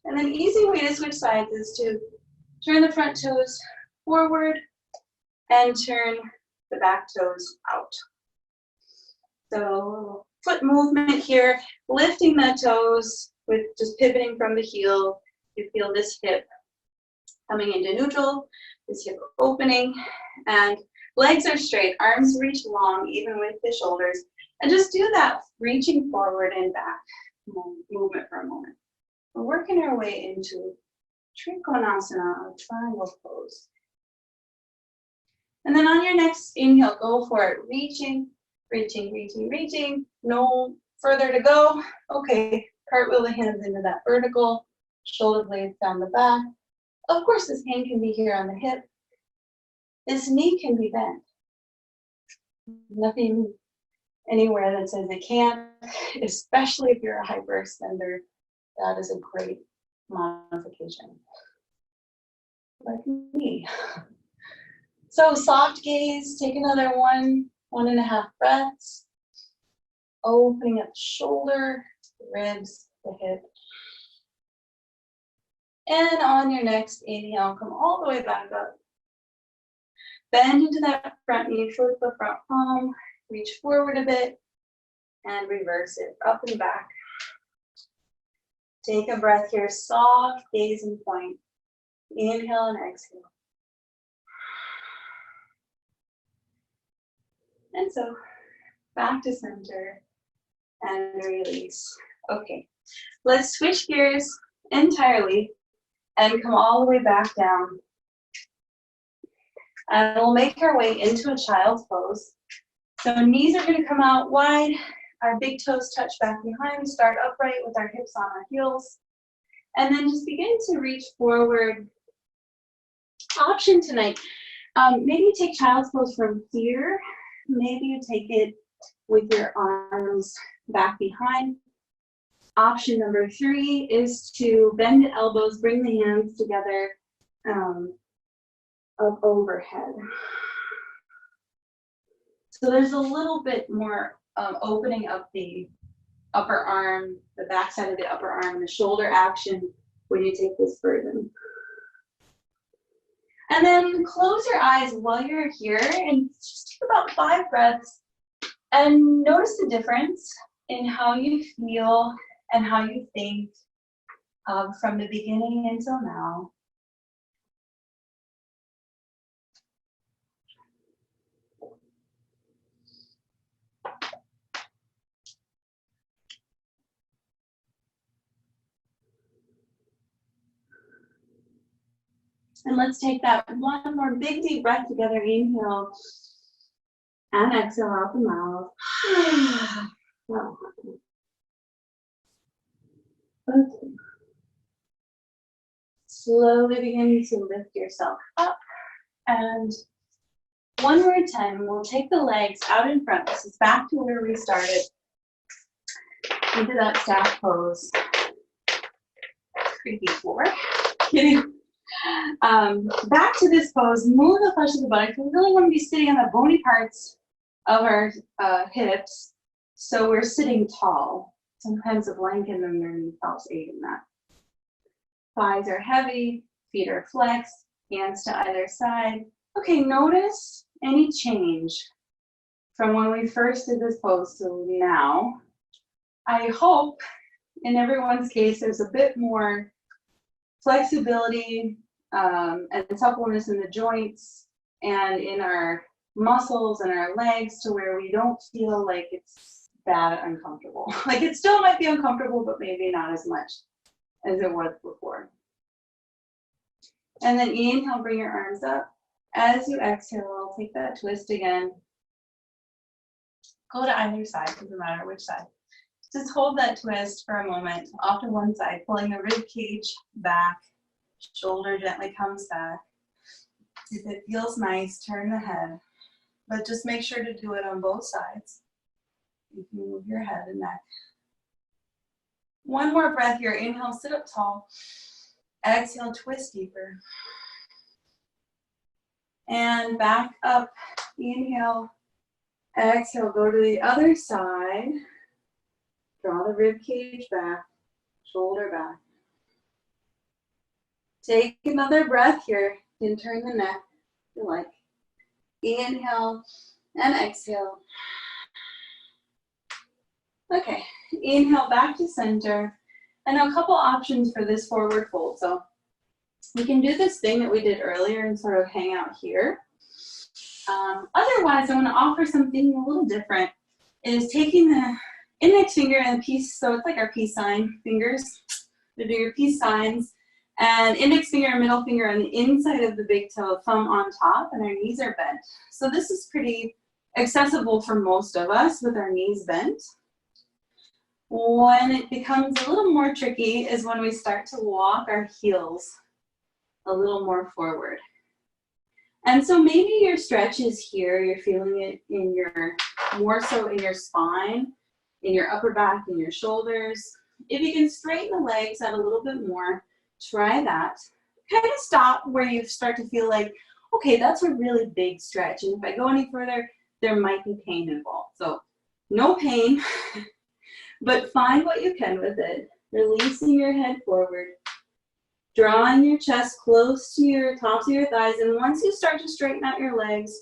And an easy way to switch sides is to turn the front toes forward and turn the back toes out. So foot movement here, lifting the toes with just pivoting from the heel. You feel this hip coming into neutral, this hip opening, and legs are straight, arms reach long, even with the shoulders. And just do that reaching forward and back movement for a moment. We're working our way into Trikonasana, or triangle pose. And then on your next inhale, go for it. Reaching, reaching, reaching, reaching. No further to go. Okay, cartwheel the hands into that vertical, shoulder blades down the back. Of course, this hand can be here on the hip. This knee can be bent. Nothing anywhere that says it can't, especially if you're a hyperextender. That is a great modification. Like me. So soft gaze, take another 1.5 breaths. Opening up the shoulder, the ribs, the hip. And on your next inhale, come all the way back up. Bend into that front knee, flip the front palm, reach forward a bit, and reverse it up and back. Take a breath here, soft gaze and point. Inhale and exhale. And so back to center and release. Okay, let's switch gears entirely and come all the way back down. And we'll make our way into a child's pose. So knees are going to come out wide. Our big toes touch back behind. Start upright with our hips on our heels. And then just begin to reach forward. Option tonight. Maybe take child's pose from here. Maybe you take it with your arms back behind. Option number 3 is to bend the elbows, bring the hands together up overhead. So there's a little bit more opening up the upper arm, the back side of the upper arm, the shoulder action when you take this version. And then close your eyes while you're here and just take about 5 breaths and notice the difference in how you feel and how you think from the beginning until now. And let's take that one more big deep breath together. Inhale and exhale out the mouth. Okay. Slowly begin to lift yourself up. And one more time, we'll take the legs out in front. This is back to where we started. Into that staff pose. Creaky floor. Kidding. Back to this pose. Move the flesh of the buttocks. We really want to be sitting on the bony parts of our hips. So we're sitting tall. Sometimes a blanket underneath helps aid in that. Thighs are heavy, feet are flexed, hands to either side. Okay, notice any change from when we first did this pose to now. I hope in everyone's case there's a bit more flexibility and suppleness in the joints and in our muscles and our legs to where we don't feel like it's that uncomfortable. Like it still might be uncomfortable, but maybe not as much as it was before. And then inhale, bring your arms up. As you exhale, take that twist again. Go to either side, doesn't matter which side. Just hold that twist for a moment, off to one side, pulling the rib cage back, shoulder gently comes back. If it feels nice, turn the head, but just make sure to do it on both sides. You can move your head and neck. One more breath here. Inhale, sit up tall. Exhale, twist deeper. And back up. Inhale. Exhale, go to the other side. Draw the rib cage back, shoulder back. Take another breath here. You can turn the neck if you like. Inhale and exhale. Okay, inhale back to center. And a couple options for this forward fold. So we can do this thing that we did earlier and sort of hang out here. Otherwise, I want to offer something a little different. Is taking the index finger and the peace, so it's like our peace sign fingers. We do your peace signs. And index finger and middle finger on the inside of the big toe, thumb on top, and our knees are bent. So this is pretty accessible for most of us with our knees bent. When it becomes a little more tricky is when we start to walk our heels a little more forward. And so maybe your stretch is here, you're feeling it in your, more so in your spine, in your upper back, in your shoulders. If you can straighten the legs out a little bit more, try that. Kind of stop where you start to feel like, okay, that's a really big stretch. And if I go any further, there might be pain involved. So no pain, but find what you can with it. Releasing your head forward, drawing your chest close to your tops of your thighs. And once you start to straighten out your legs,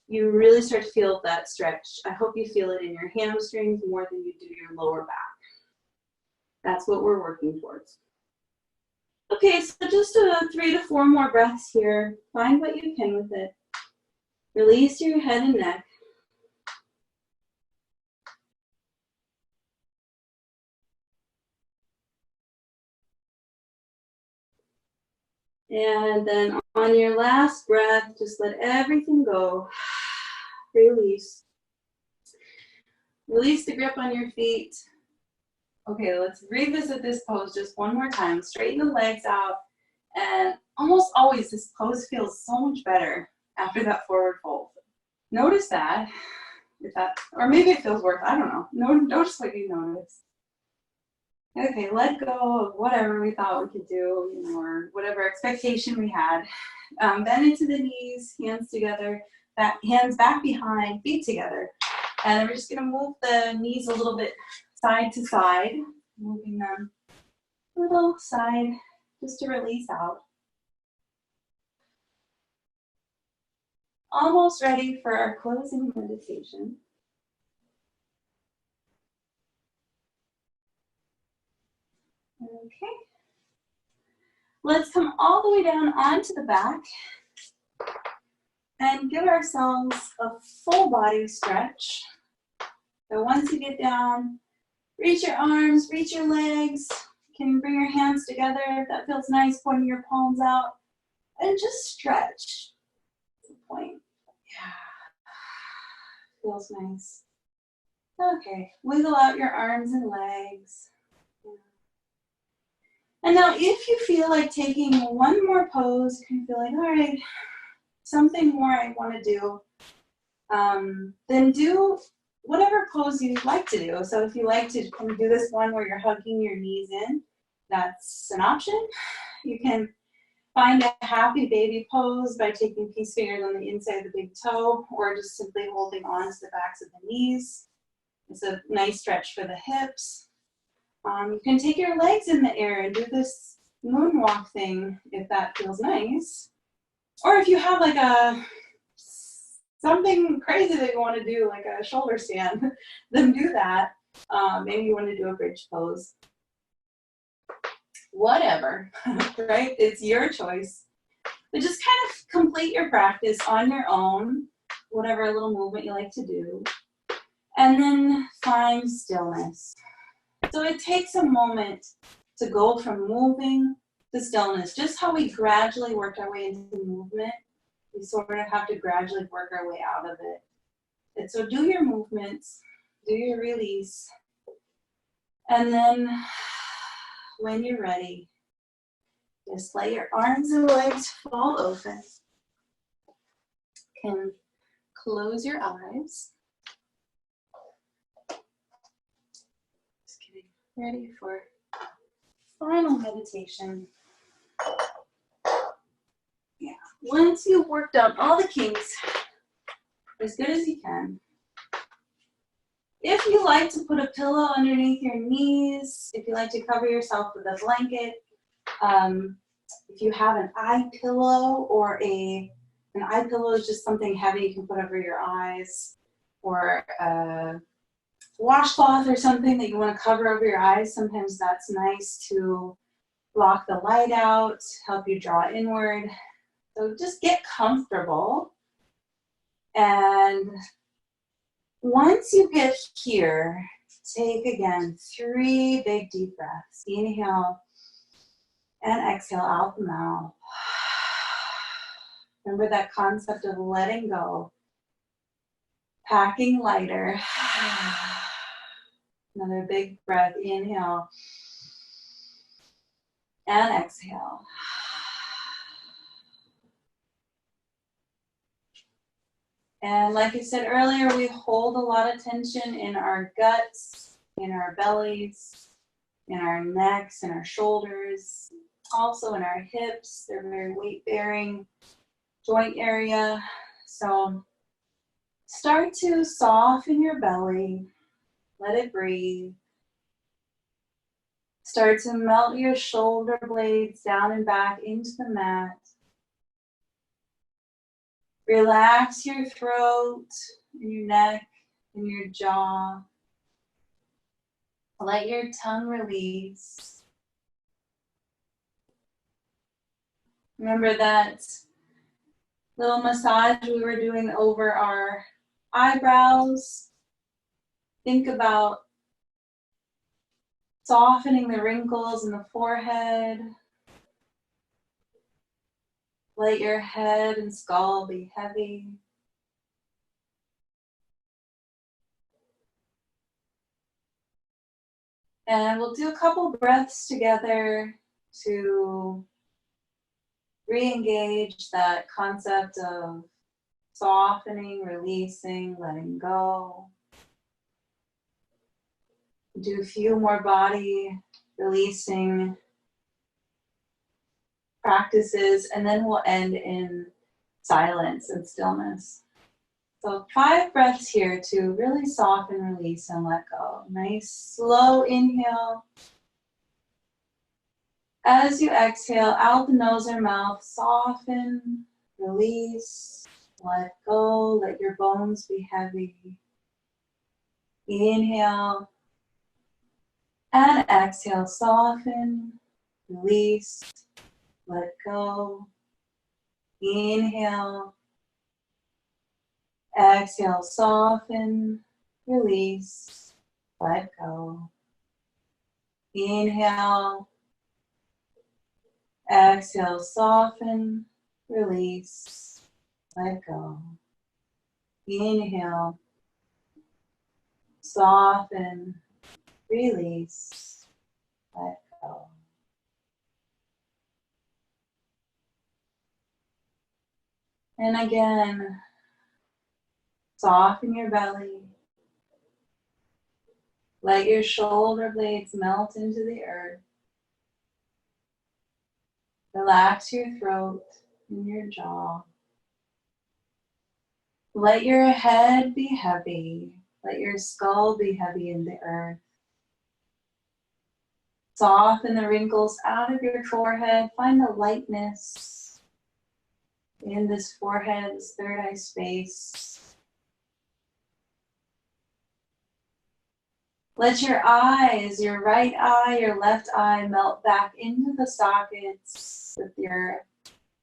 you really start to feel that stretch. I hope you feel it in your hamstrings more than you do your lower back. That's what we're working towards. Okay, so just 3 to 4 more breaths here. Find what you can with it. Release your head and neck. And then on your last breath, just let everything go. Release. Release the grip on your feet. Okay, let's revisit this pose just one more time. Straighten the legs out. And almost always this pose feels so much better after that forward fold. Notice that. If that, or maybe it feels worse, I don't know. Notice what you notice. Okay, let go of whatever we thought we could do, you know, or whatever expectation we had. Bend into the knees, hands together, hands back behind, feet together. And then we're just gonna move the knees a little bit side to side, moving them a little side just to release out. Almost ready for our closing meditation. Okay. Let's come all the way down onto the back and give ourselves a full body stretch. So once you get down, reach your arms, reach your legs. You can bring your hands together if that feels nice, pointing your palms out. And just stretch the point. Yeah. Feels nice. Okay, wiggle out your arms and legs. And now if you feel like taking one more pose, you can feel like, all right, something more I want to do, then do whatever pose you like to do. So if you like to do this one where you're hugging your knees in, that's an option. You can find a happy baby pose by taking peace fingers on the inside of the big toe, or just simply holding on to the backs of the knees. It's a nice stretch for the hips. You can take your legs in the air and do this moonwalk thing if that feels nice. Or if you have like something crazy that you want to do, like a shoulder stand, then do that. Maybe you want to do a bridge pose. Whatever, right? It's your choice. But just kind of complete your practice on your own, whatever little movement you like to do. And then find stillness. So it takes a moment to go from moving to stillness. Just how we gradually worked our way into movement, we sort of have to gradually work our way out of it. And so do your movements, do your release, and then when you're ready, just let your arms and legs fall open. You can close your eyes. Just getting ready for final meditation. Yeah. Once you've worked out all the kinks as good as you can, if you like to put a pillow underneath your knees, if you like to cover yourself with a blanket, if you have an eye pillow, or an eye pillow is just something heavy you can put over your eyes, or a washcloth or something that you want to cover over your eyes, sometimes that's nice to block the light out, help you draw inward. So just get comfortable. And once you get here, take again 3 big deep breaths. Inhale and exhale out the mouth. Remember that concept of letting go, packing lighter. Another big breath, inhale and exhale. And like I said earlier, we hold a lot of tension in our guts, in our bellies, in our necks, in our shoulders, also in our hips. They're very weight-bearing joint area. So start to soften your belly. Let it breathe. Start to melt your shoulder blades down and back into the mat. Relax your throat, and your neck, and your jaw. Let your tongue release. Remember that little massage we were doing over our eyebrows? Think about softening the wrinkles in the forehead. Let your head and skull be heavy. And we'll do a couple breaths together to re-engage that concept of softening, releasing, letting go. Do a few more body releasing practices, and then we'll end in silence and stillness. So 5 breaths here to really soften, release, and let go. Nice slow inhale. As you exhale, out the nose or mouth, soften, release, let go, let your bones be heavy. Inhale and exhale, soften, release, let go. Inhale, exhale, soften, release, let go. Inhale, exhale, soften, release, let go. Inhale, soften, release, let go. And again, soften your belly. Let your shoulder blades melt into the earth. Relax your throat and your jaw. Let your head be heavy. Let your skull be heavy in the earth. Soften the wrinkles out of your forehead. Find the lightness in this forehead, this third eye space. Let your eyes, your right eye, your left eye, melt back into the sockets with your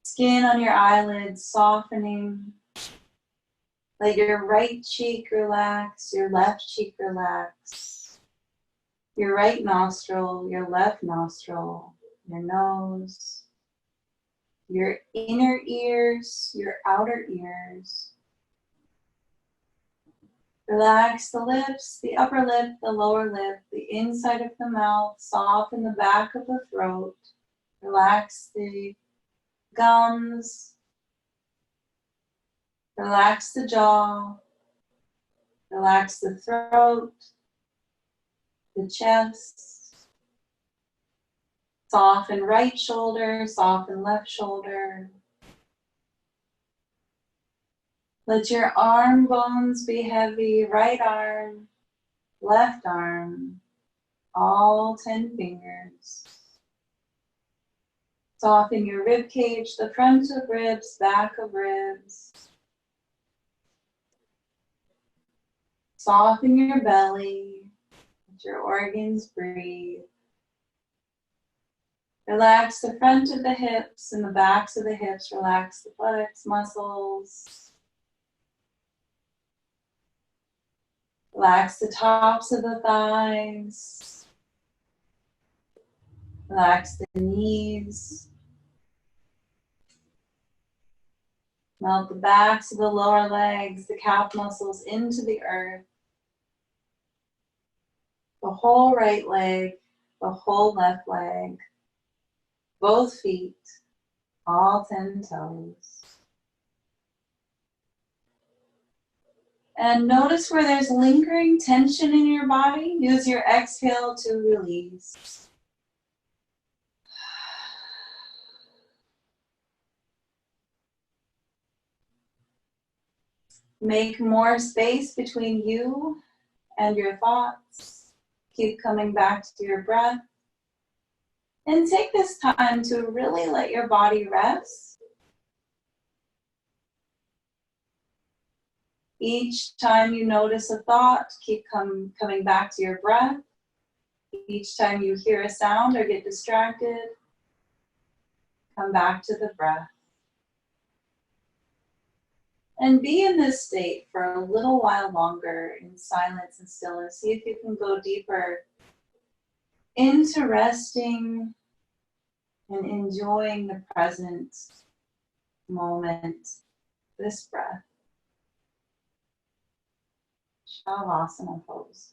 skin on your eyelids softening. Let your right cheek relax, your left cheek relax. Your right nostril, your left nostril, your nose, your inner ears, your outer ears. Relax the lips, the upper lip, the lower lip, the inside of the mouth, soften the back of the throat. Relax the gums. Relax the jaw. Relax the throat, the chest. Soften right shoulder, soften left shoulder. Let your arm bones be heavy, right arm, left arm, all 10 fingers. Soften your rib cage, the front of ribs, back of ribs. Soften your belly, let your organs breathe. Relax the front of the hips and the backs of the hips. Relax the buttocks muscles. Relax the tops of the thighs. Relax the knees. Melt the backs of the lower legs, the calf muscles into the earth. The whole right leg, the whole left leg, both feet, all 10 toes. And notice where there's lingering tension in your body. Use your exhale to release. Make more space between you and your thoughts. Keep coming back to your breath. And take this time to really let your body rest. Each time you notice a thought, keep coming back to your breath. Each time you hear a sound or get distracted, come back to the breath. And be in this state for a little while longer in silence and stillness. See if you can go deeper into resting and enjoying the present moment, this breath. Shavasana pose.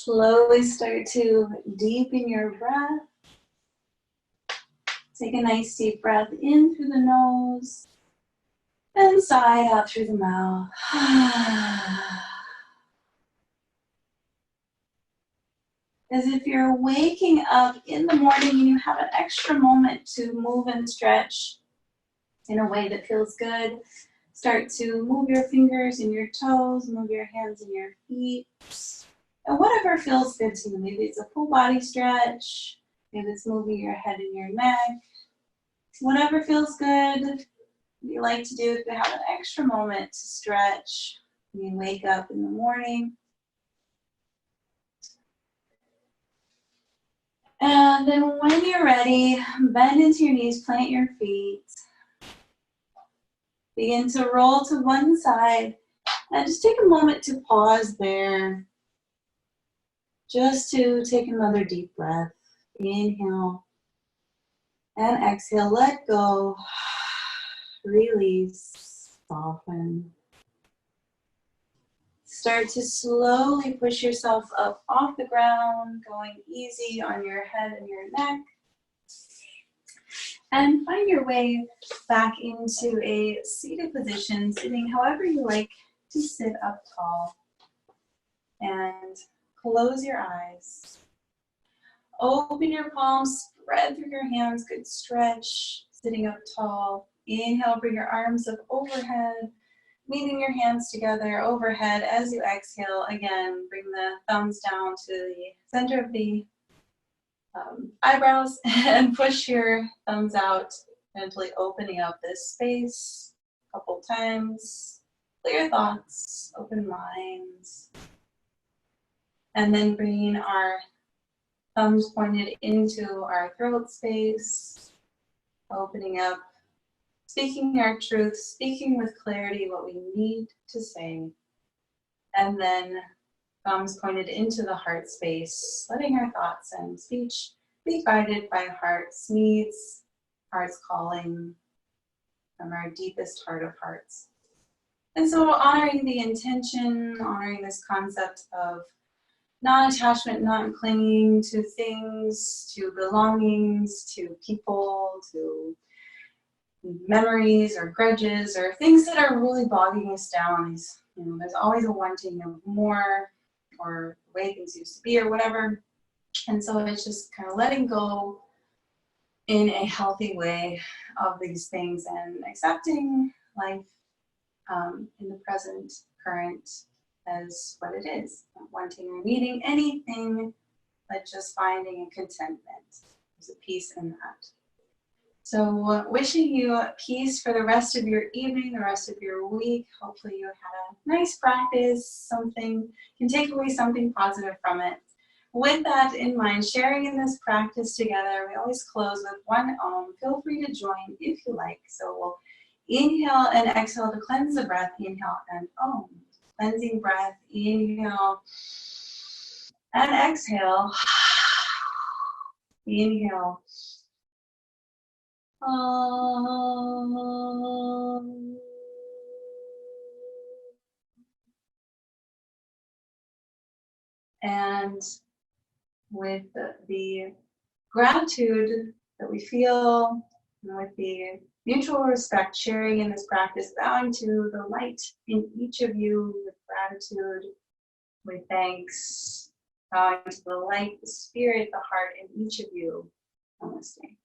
Slowly start to deepen your breath. Take a nice deep breath in through the nose and sigh out through the mouth. As if you're waking up in the morning and you have an extra moment to move and stretch in a way that feels good. Start to move your fingers and your toes, move your hands and your feet. And whatever feels good to you. Maybe it's a full body stretch. Maybe it's moving your head and your neck. Whatever feels good. You like to do if you have an extra moment to stretch when you wake up in the morning. And then when you're ready, bend into your knees, plant your feet. Begin to roll to one side. And just take a moment to pause there. Just to take another deep breath. Inhale. And exhale. Let go. Release. Soften. Start to slowly push yourself up off the ground, going easy on your head and your neck. And find your way back into a seated position, sitting however you like to sit up tall. And close your eyes. Open your palms, spread through your hands, good stretch, sitting up tall. Inhale, bring your arms up overhead. Meeting your hands together overhead as you exhale. Again, bring the thumbs down to the center of the eyebrows and push your thumbs out, mentally opening up this space a couple times. Clear thoughts, open minds. And then bringing our thumbs pointed into our throat space, opening up. Speaking our truth, speaking with clarity what we need to say, and then thumbs pointed into the heart space, letting our thoughts and speech be guided by heart's needs, heart's calling from our deepest heart of hearts. And so honoring the intention, honoring this concept of non-attachment, not clinging to things, to belongings, to people, to memories or grudges or things that are really bogging us down. There's always a wanting of more or the way things used to be or whatever. And so it's just kind of letting go in a healthy way of these things and accepting life in the present, current as what it is. Not wanting or needing anything, but just finding a contentment. There's a peace in that. So wishing you peace for the rest of your evening, the rest of your week. Hopefully you had a nice practice, you can take away something positive from it. With that in mind, sharing in this practice together, we always close with one Om. Feel free to join if you like. So we'll inhale and exhale to cleanse the breath. Inhale and Om. Cleansing breath. Inhale and exhale. Inhale. And with the gratitude that we feel, and with the mutual respect, sharing in this practice, bowing to the light in each of you with gratitude, with thanks, bowing to the light, the spirit, the heart in each of you. Namaste.